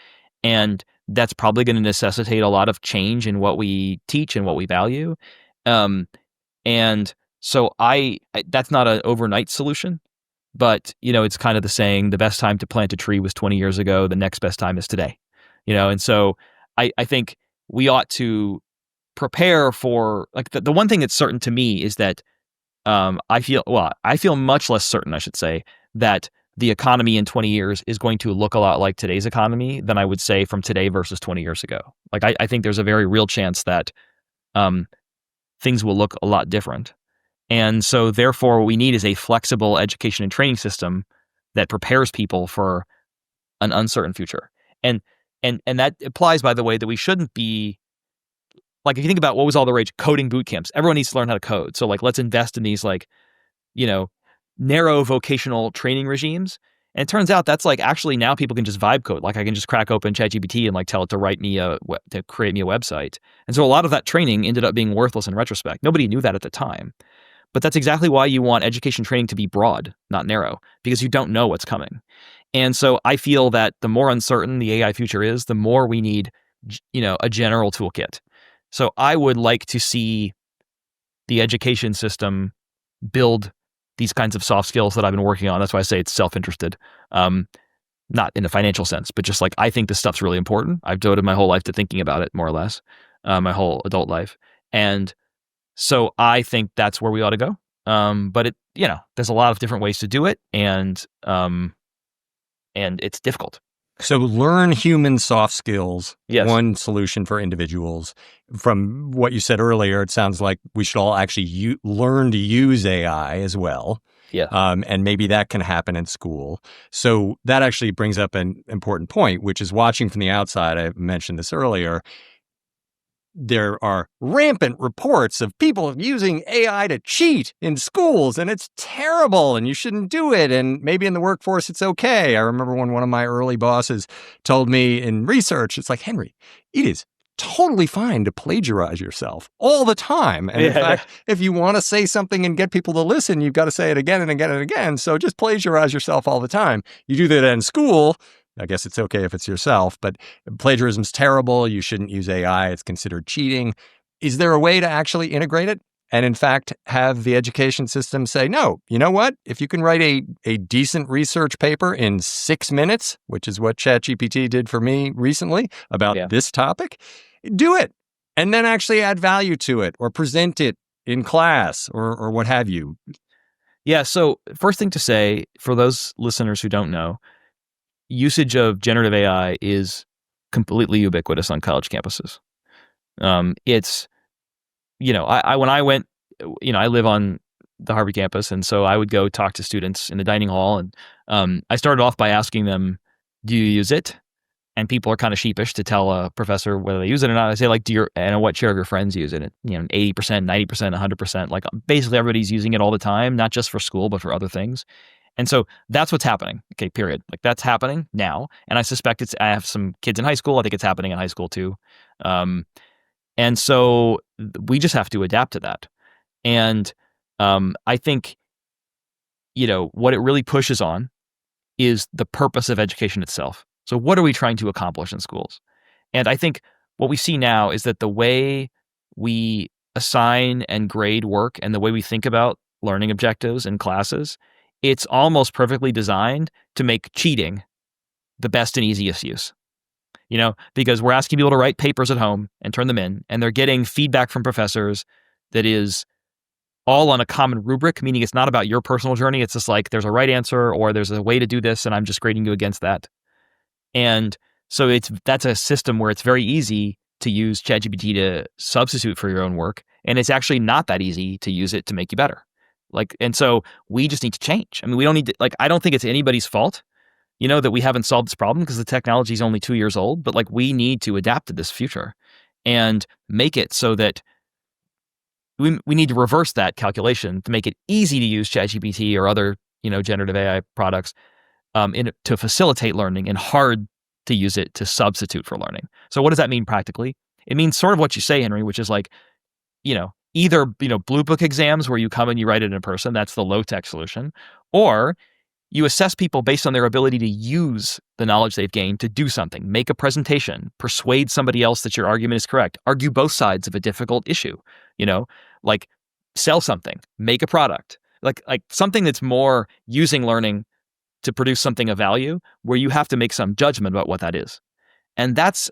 And that's probably going to necessitate a lot of change in what we teach and what we value. And so that's not an overnight solution, but, it's kind of the saying, the best time to plant a tree was 20 years ago. The next best time is today, and so I think we ought to prepare for, like, the one thing that's certain to me is that I feel much less certain, I should say, that the economy in 20 years is going to look a lot like today's economy than I would say from today versus 20 years ago. Like, I think there's a very real chance that things will look a lot different. And so therefore what we need is a flexible education and training system that prepares people for an uncertain future. And that implies, by the way, that we shouldn't be, like, if you think about what was all the rage, coding boot camps, everyone needs to learn how to code. So, like, let's invest in these, like, narrow vocational training regimes. And it turns out that's, like, actually now people can just vibe code. Like, I can just crack open ChatGPT and, like, tell it to to create me a website. And so a lot of that training ended up being worthless in retrospect. Nobody knew that at the time. But that's exactly why you want education training to be broad, not narrow, because you don't know what's coming. And so I feel that the more uncertain the AI future is, the more we need, a general toolkit. So I would like to see the education system build these kinds of soft skills that I've been working on. That's why I say it's self-interested. Not in a financial sense, but just like I think this stuff's really important. I've devoted my whole life to thinking about it, more or less, my whole adult life. And so I think that's where we ought to go. But there's a lot of different ways to do it, and it's difficult. So learn human soft skills, Yes. One solution for individuals. From what you said earlier, it sounds like we should all actually learn to use AI as well. Yeah. And maybe that can happen in school. So that actually brings up an important point, which is watching from the outside. I mentioned this earlier. There are rampant reports of people using AI to cheat in schools, and it's terrible, and you shouldn't do it. And maybe in the workforce, it's okay. I remember when one of my early bosses told me in research, it's like, Henry, it is totally fine to plagiarize yourself all the time. And in fact, if you want to say something and get people to listen, you've got to say it again and again and again. So just plagiarize yourself all the time. You do that in school, I guess it's okay if it's yourself, but plagiarism's terrible. You shouldn't use AI. It's considered cheating. Is there a way to actually integrate it? And in fact, have the education system say, no, you know what? If you can write a decent research paper in 6 minutes, which is what ChatGPT did for me recently about this topic, do it. And then actually add value to it or present it in class or what have you. Yeah. So first thing to say, for those listeners who don't know, usage of generative AI is completely ubiquitous on college campuses. It's, when I went, I live on the Harvard campus, and so I would go talk to students in the dining hall, and I started off by asking them, "Do you use it?" And people are kind of sheepish to tell a professor whether they use it or not. I say, like, and what share of your friends use it? 80%, 90%, 100%. Like, basically everybody's using it all the time, not just for school, but for other things. And so that's what's happening. Okay, period. Like, that's happening now. And I suspect I have some kids in high school. I think it's happening in high school too. And so we just have to adapt to that. And I think, what it really pushes on is the purpose of education itself. So what are we trying to accomplish in schools? And I think what we see now is that the way we assign and grade work and the way we think about learning objectives in classes, it's almost perfectly designed to make cheating the best and easiest use. Because we're asking people to write papers at home and turn them in, and they're getting feedback from professors that is all on a common rubric, meaning it's not about your personal journey. It's just like there's a right answer or there's a way to do this, and I'm just grading you against that. And so that's a system where it's very easy to use ChatGPT to substitute for your own work, and it's actually not that easy to use it to make you better. And so we just need to change. I mean, we don't need to, I don't think it's anybody's fault, that we haven't solved this problem because the technology is only 2 years old, but we need to adapt to this future and make it so that we need to reverse that calculation to make it easy to use ChatGPT or other, generative AI products to facilitate learning and hard to use it to substitute for learning. So what does that mean practically? It means sort of what you say, Henry, which is either, blue book exams where you come and you write it in person, that's the low-tech solution, or you assess people based on their ability to use the knowledge they've gained to do something, make a presentation, persuade somebody else that your argument is correct, argue both sides of a difficult issue, sell something, make a product, like something that's more using learning to produce something of value where you have to make some judgment about what that is. And that's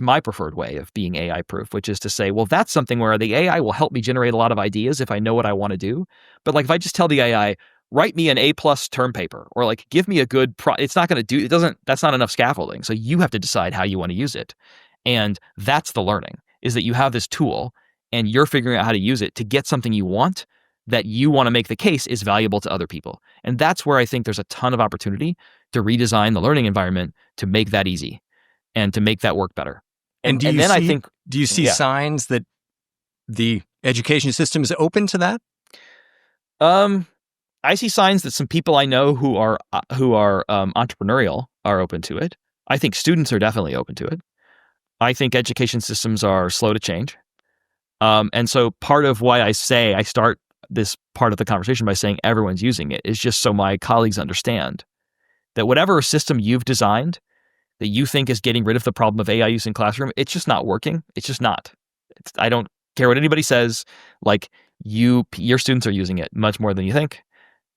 my preferred way of being AI proof, which is to say, well, that's something where the AI will help me generate a lot of ideas if I know what I want to do. But if I just tell the AI, write me an A+ term paper, or give me a good it's not going to do, that's not enough scaffolding. So you have to decide how you want to use it. And that's the learning, is that you have this tool and you're figuring out how to use it to get something you want that you want to make the case is valuable to other people. And that's where I think there's a ton of opportunity to redesign the learning environment to make that easy and to make that work better. And do you see signs that the education system is open to that? I see signs that some people I know who are entrepreneurial are open to it. I think students are definitely open to it. I think education systems are slow to change. And so part of why I start this part of the conversation by saying everyone's using it is just so my colleagues understand that whatever system you've designed that you think is getting rid of the problem of AI use in classroom, it's just not working. It's just not. I don't care what anybody says. Like your students are using it much more than you think.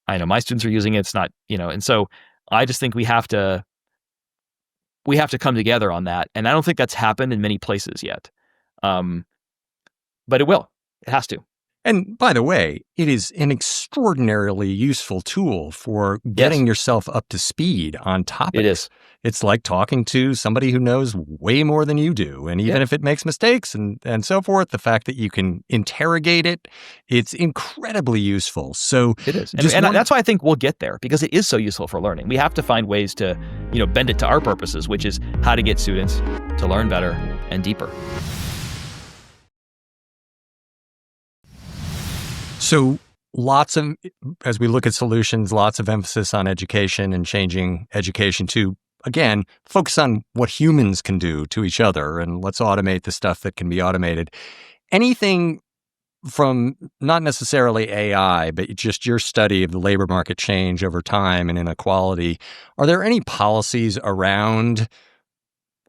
I know my students are using it. It's not, and so I just think we have to come together on that. And I don't think that's happened in many places yet. But it will. It has to. And by the way, it is an extraordinarily useful tool for getting yourself up to speed on topics. It is. It's like talking to somebody who knows way more than you do. And even if it makes mistakes and so forth, the fact that you can interrogate it, it's incredibly useful. So it is. And that's why I think we'll get there, because it is so useful for learning. We have to find ways to, bend it to our purposes, which is how to get students to learn better and deeper. So as we look at solutions, lots of emphasis on education and changing education to, again, focus on what humans can do to each other, and let's automate the stuff that can be automated. Anything from not necessarily AI, but just your study of the labor market change over time and inequality, are there any policies around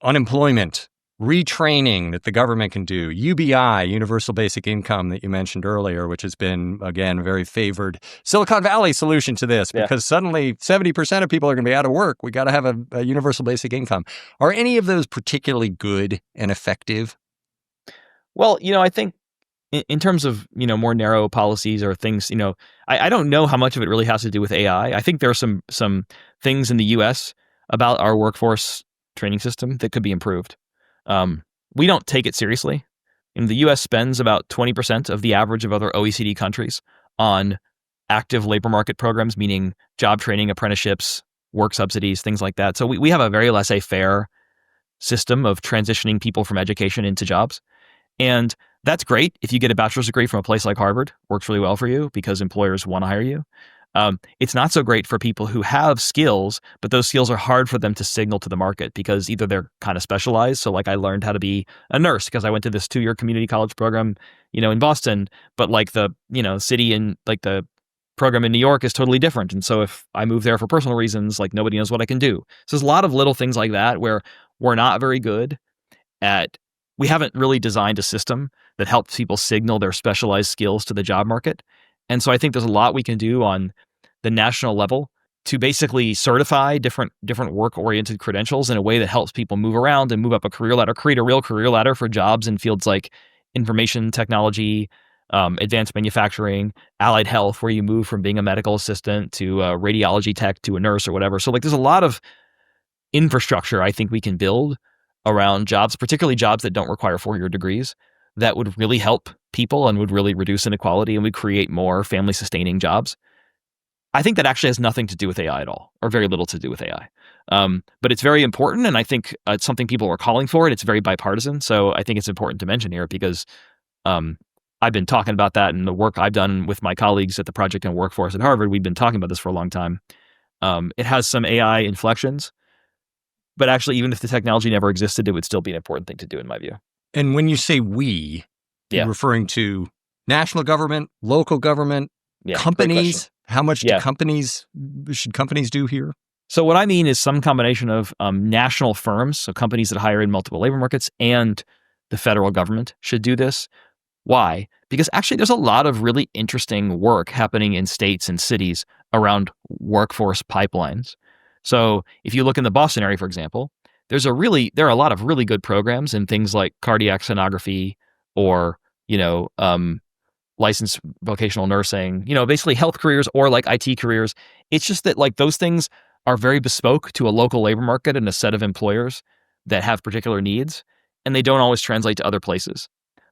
unemployment, retraining that the government can do, UBI, universal basic income that you mentioned earlier, which has been, again, a very favored Silicon Valley solution to this, because suddenly 70% of people are going to be out of work. We got to have a universal basic income. Are any of those particularly good and effective? Well, I think in terms of, more narrow policies or things, I don't know how much of it really has to do with AI. I think there are some things in the US about our workforce training system that could be improved. We don't take it seriously. The U.S. spends about 20% of the average of other OECD countries on active labor market programs, meaning job training, apprenticeships, work subsidies, things like that. So we have a very laissez-faire system of transitioning people from education into jobs. And that's great if you get a bachelor's degree from a place like Harvard. Works really well for you because employers want to hire you. It's not so great for people who have skills, but those skills are hard for them to signal to the market because either they're kind of specialized. So like I learned how to be a nurse because I went to this 2-year community college program, in Boston, but like the, city and like the program in New York is totally different. And so if I move there for personal reasons, like nobody knows what I can do. So there's a lot of little things like that where we're not very good at, we haven't really designed a system that helps people signal their specialized skills to the job market. And so I think there's a lot we can do on the national level to basically certify different work-oriented credentials in a way that helps people move around and move up a career ladder, create a real career ladder for jobs in fields like information technology, advanced manufacturing, allied health, where you move from being a medical assistant to a radiology tech to a nurse or whatever. So like there's a lot of infrastructure I think we can build around jobs, particularly jobs that don't require 4-year degrees, that would really help people and would really reduce inequality and would create more family-sustaining jobs. I think that actually has nothing to do with AI at all, or very little to do with AI. But it's very important, and I think it's something people are calling for, and it's very bipartisan. So I think it's important to mention here because I've been talking about that in the work I've done with my colleagues at the Project on Workforce at Harvard. We've been talking about this for a long time. It has some AI inflections, but actually, even if the technology never existed, it would still be an important thing to do, in my view. And when you say we, you're referring to national government, local government, companies. How much should companies do here? So what I mean is some combination of national firms, so companies that hire in multiple labor markets, and the federal government should do this. Why? Because actually there's a lot of really interesting work happening in states and cities around workforce pipelines. So if you look in the Boston area, for example, there are a lot of really good programs in things like cardiac sonography or, licensed vocational nursing, basically health careers or like IT careers. It's just that like those things are very bespoke to a local labor market and a set of employers that have particular needs, and they don't always translate to other places.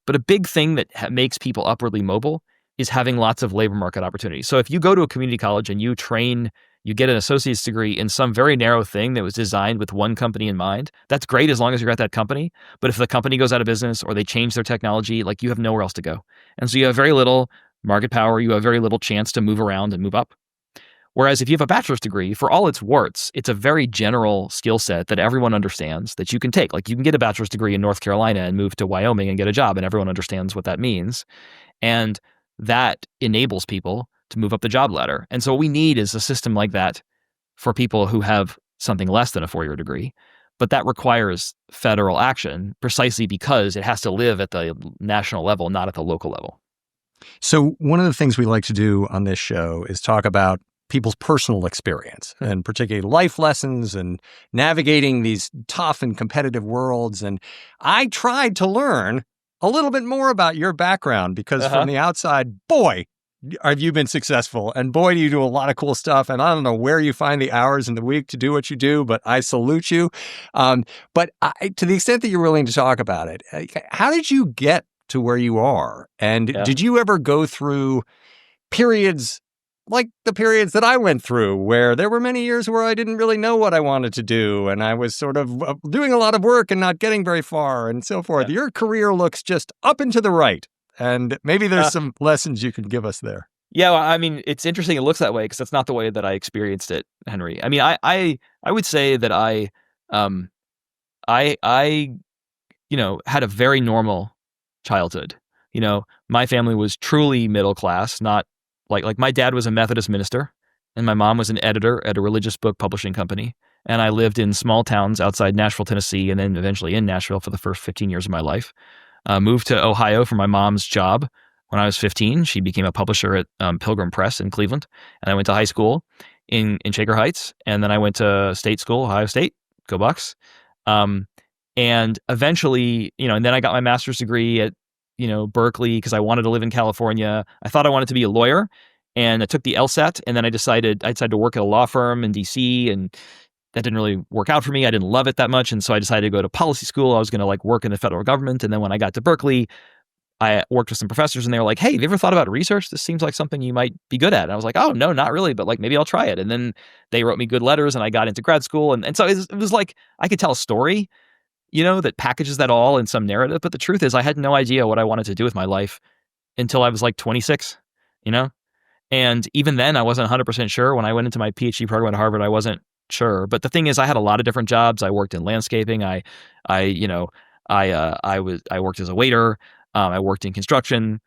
But a big thing that makes people upwardly mobile is having lots of labor market opportunities. So if you go to a community college and you get an associate's degree in some very narrow thing that was designed with one company in mind, that's great as long as you're at that company. But if the company goes out of business or they change their technology, like you have nowhere else to go. And so you have very little market power. You have very little chance to move around and move up. Whereas if you have a bachelor's degree, for all its warts, it's a very general skill set that everyone understands that you can take. Like you can get a bachelor's degree in North Carolina and move to Wyoming and get a job, and everyone understands what that means. And that enables people to move up the job ladder. And so what we need is a system like that for people who have something less than a 4-year degree. But that requires federal action precisely because it has to live at the national level, not at the local level. So one of the things we like to do on this show is talk about people's personal experience, and particularly life lessons and navigating these tough and competitive worlds. And I tried to learn a little bit more about your background because from the outside, boy, have you been successful, and boy, do you do a lot of cool stuff. And I don't know where you find the hours in the week to do what you do, but I salute you. But to the extent that you're willing to talk about it, how did you get to where you are? And did you ever go through periods like the periods that I went through, where there were many years where I didn't really know what I wanted to do, and I was sort of doing a lot of work and not getting very far and so forth? Your career looks just up and to the right. And maybe there's some lessons you can give us there. Yeah, well, I mean, it's interesting it looks that way because that's not the way that I experienced it, Henry. I mean, I would say that I had a very normal childhood. My family was truly middle class, not like my dad was a Methodist minister and my mom was an editor at a religious book publishing company. And I lived in small towns outside Nashville, Tennessee, and then eventually in Nashville for the first 15 years of my life. Moved to Ohio for my mom's job when I was 15. She became a publisher at Pilgrim Press in Cleveland. And I went to high school in Shaker Heights. And then I went to state school, Ohio State, go Bucks. And eventually, and then I got my master's degree at, Berkeley because I wanted to live in California. I thought I wanted to be a lawyer, and I took the LSAT, and then I decided to work at a law firm in DC, and that didn't really work out for me. I didn't love it that much. And so I decided to go to policy school. I was going to work in the federal government. And then when I got to Berkeley, I worked with some professors and they were like, hey, have you ever thought about research? This seems like something you might be good at. And I was like, oh, no, not really. But maybe I'll try it. And then they wrote me good letters and I got into grad school. And so it was like, I could tell a story, that packages that all in some narrative. But the truth is I had no idea what I wanted to do with my life until I was 26, And even then I wasn't 100% sure. When I went into my PhD program at Harvard, I wasn't sure. But the thing is, I had a lot of different jobs. I worked in landscaping. I worked as a waiter. I worked in construction,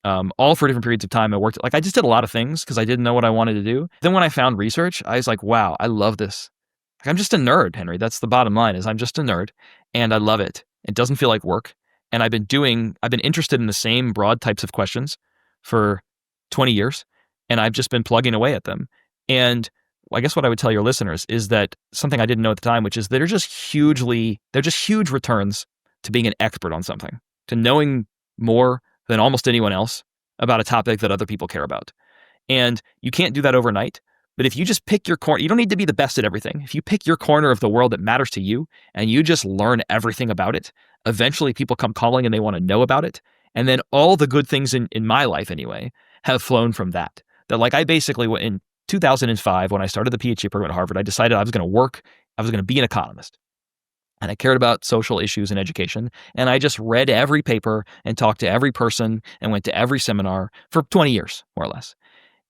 all for different periods of time. I just did a lot of things because I didn't know what I wanted to do. Then when I found research, I was like, wow, I love this. I'm just a nerd, Henry. That's the bottom line is I'm just a nerd and I love it. It doesn't feel like work. And I've been interested in the same broad types of questions for 20 years and I've just been plugging away at them. And I guess what I would tell your listeners is that something I didn't know at the time, which is they're just huge returns to being an expert on something, to knowing more than almost anyone else about a topic that other people care about. And you can't do that overnight. But if you just pick your corner, you don't need to be the best at everything. If you pick your corner of the world that matters to you and you just learn everything about it, eventually people come calling and they want to know about it. And then all the good things in my life anyway have flown from that. That I basically went in 2005, when I started the PhD program at Harvard, I decided I was going to be an economist. And I cared about social issues in education. And I just read every paper and talked to every person and went to every seminar for 20 years, more or less.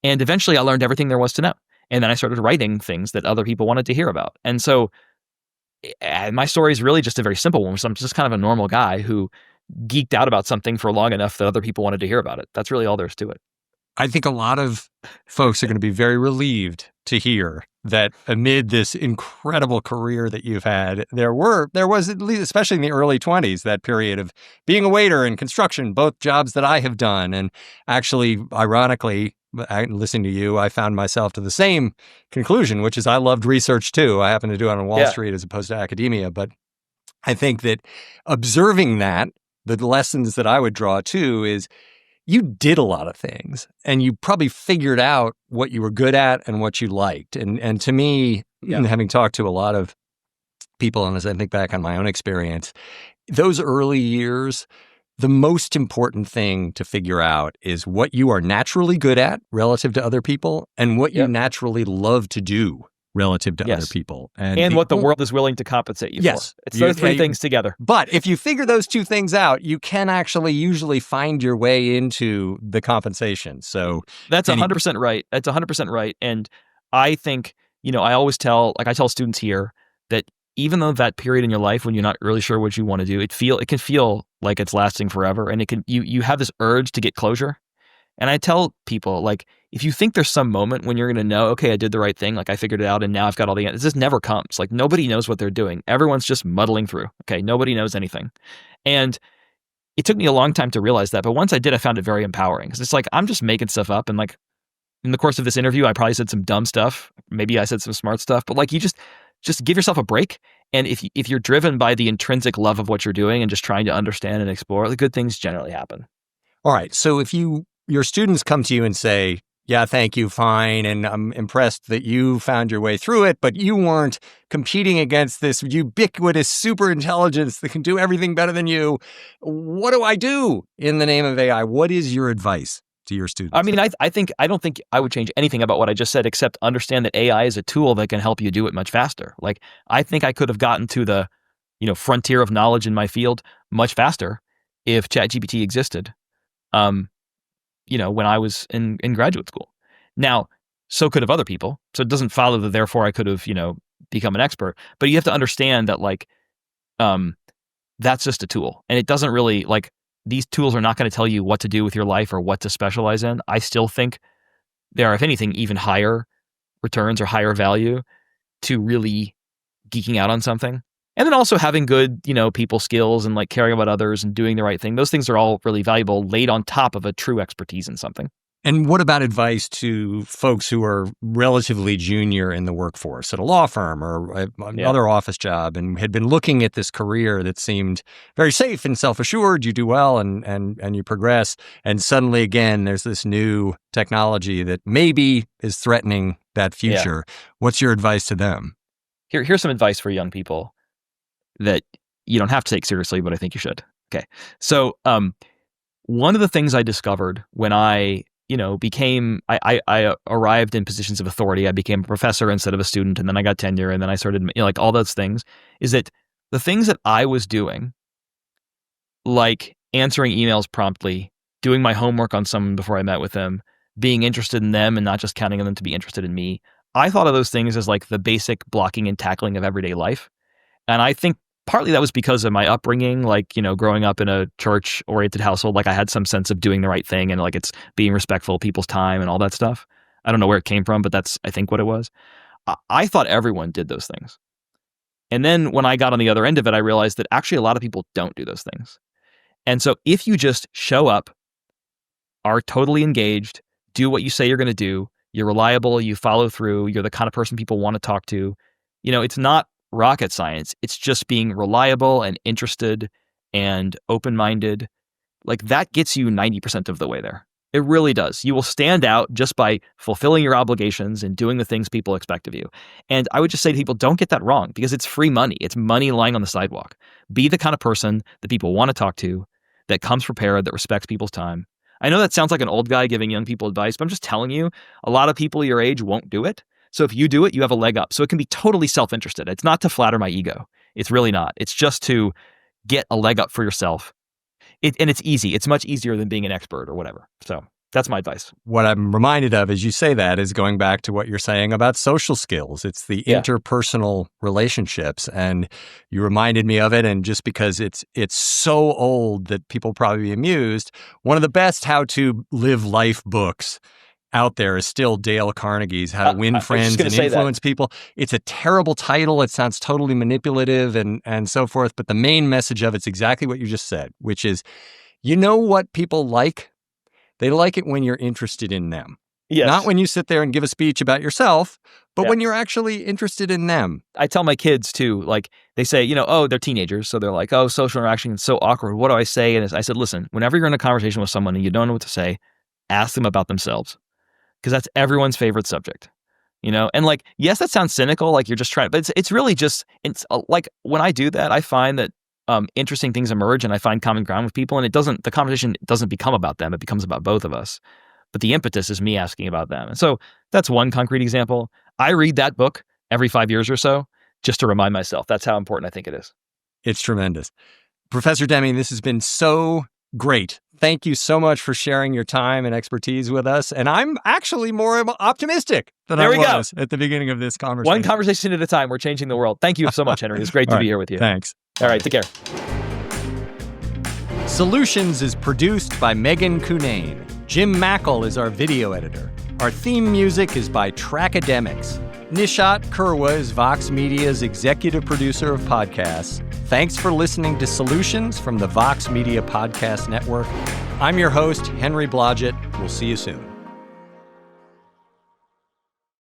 And eventually I learned everything there was to know. And then I started writing things that other people wanted to hear about. And so my story is really just a very simple one. So I'm just kind of a normal guy who geeked out about something for long enough that other people wanted to hear about it. That's really all there is to it. I think a lot of folks are going to be very relieved to hear that amid this incredible career that you've had, there was at least, especially in the early 20s, that period of being a waiter in construction, both jobs that I have done. And actually, ironically, listening to you, I found myself to the same conclusion, which is I loved research too. I happened to do it on Wall Street as opposed to academia. But I think that observing that, the lessons that I would draw too is you did a lot of things and you probably figured out what you were good at and what you liked. And to me, having talked to a lot of people, and as I think back on my own experience, those early years, the most important thing to figure out is what you are naturally good at relative to other people and what you naturally love to do relative to other people. And what the world is willing to compensate you for. It's those three things together. But if you figure those two things out, you can actually usually find your way into the compensation. So that's 100% right. That's 100% right. And I think, I always tell students here that even though that period in your life when you're not really sure what you want to do, it can feel like it's lasting forever. And you have this urge to get closure. And I tell people, like, if you think there's some moment when you're going to know, okay, I did the right thing, like I figured it out and now I've got all the answers, this never comes. Like nobody knows what they're doing. Everyone's just muddling through. Okay, nobody knows anything. And it took me a long time to realize that, but once I did, I found it very empowering. Because it's like, I'm just making stuff up, and like in the course of this interview, I probably said some dumb stuff. Maybe I said some smart stuff, but like you just give yourself a break. And if you're driven by the intrinsic love of what you're doing and just trying to understand and explore, the good things generally happen. All right. So if your students come to you and say, yeah, thank you, fine, and I'm impressed that you found your way through it, but you weren't competing against this ubiquitous super intelligence that can do everything better than you. What do I do in the name of AI? What is your advice to your students? I mean, I don't think I would change anything about what I just said, except understand that AI is a tool that can help you do it much faster. Like, I think I could have gotten to the, frontier of knowledge in my field much faster if ChatGPT existed. When I was in graduate school. Now, so could have other people. So it doesn't follow that therefore I could have, become an expert. But you have to understand that that's just a tool. And it doesn't really, these tools are not going to tell you what to do with your life or what to specialize in. I still think there are, if anything, even higher returns or higher value to really geeking out on something. And then also having good, people skills and caring about others and doing the right thing. Those things are all really valuable laid on top of a true expertise in something. And what about advice to folks who are relatively junior in the workforce at a law firm or another office job and had been looking at this career that seemed very safe and self-assured, you do well and you progress, and suddenly again there's this new technology that maybe is threatening that future. Yeah. What's your advice to them? Here's some advice for young people that you don't have to take seriously, but I think you should. Okay. So one of the things I discovered when I I arrived in positions of authority, I became a professor instead of a student, and then I got tenure, and then I started, all those things, is that the things that I was doing, like answering emails promptly, doing my homework on someone before I met with them, being interested in them and not just counting on them to be interested in me, I thought of those things as the basic blocking and tackling of everyday life. And I think partly that was because of my upbringing, growing up in a church-oriented household, I had some sense of doing the right thing and it's being respectful of people's time and all that stuff. I don't know where it came from, but that's, I think, what it was. I thought everyone did those things. And then when I got on the other end of it, I realized that actually a lot of people don't do those things. And so if you just show up, are totally engaged, do what you say you're going to do, you're reliable, you follow through, you're the kind of person people want to talk to, it's not rocket science. It's just being reliable and interested and open-minded. That gets you 90% of the way there. It really does. You will stand out just by fulfilling your obligations and doing the things people expect of you. And I would just say to people, don't get that wrong, because it's free money. It's money lying on the sidewalk. Be the kind of person that people want to talk to, that comes prepared, that respects people's time. I know that sounds like an old guy giving young people advice, but I'm just telling you, a lot of people your age won't do it. So if you do it, you have a leg up. So it can be totally self-interested. It's not to flatter my ego. It's really not. It's just to get a leg up for yourself. And it's easy. It's much easier than being an expert or whatever. So that's my advice. What I'm reminded of as you say that is going back to what you're saying about social skills. It's the interpersonal relationships. And you reminded me of it. And just because it's so old that people probably be amused, one of the best how to live life books out there is still Dale Carnegie's How to Win Friends and Influence People. It's a terrible title. It sounds totally manipulative and so forth. But the main message of it's exactly what you just said, which is, you know what people like? They like it when you're interested in them. Yes. Not when you sit there and give a speech about yourself, but when you're actually interested in them. I tell my kids too, they say, they're teenagers. So they're like, oh, social interaction is so awkward. What do I say? And I said, listen, whenever you're in a conversation with someone and you don't know what to say, ask them about themselves. Because that's everyone's favorite subject, And yes, that sounds cynical, you're just trying, but it's really just, when I do that, I find that interesting things emerge and I find common ground with people, and the conversation doesn't become about them, it becomes about both of us. But the impetus is me asking about them. And so that's one concrete example. I read that book every 5 years or so just to remind myself. That's how important I think it is. It's tremendous. Professor Deming, this has been so great. Thank you so much for sharing your time and expertise with us. And I'm actually more optimistic than I was at the beginning of this conversation. One conversation at a time. We're changing the world. Thank you so much, Henry. It's great to be here with you. Thanks. All right. Take care. Solutions is produced by Megan Cunane. Jim Mackle is our video editor. Our theme music is by Trackademics. Nishat Kurwa is Vox Media's executive producer of podcasts. Thanks for listening to Solutions from the Vox Media Podcast Network. I'm your host, Henry Blodgett. We'll see you soon.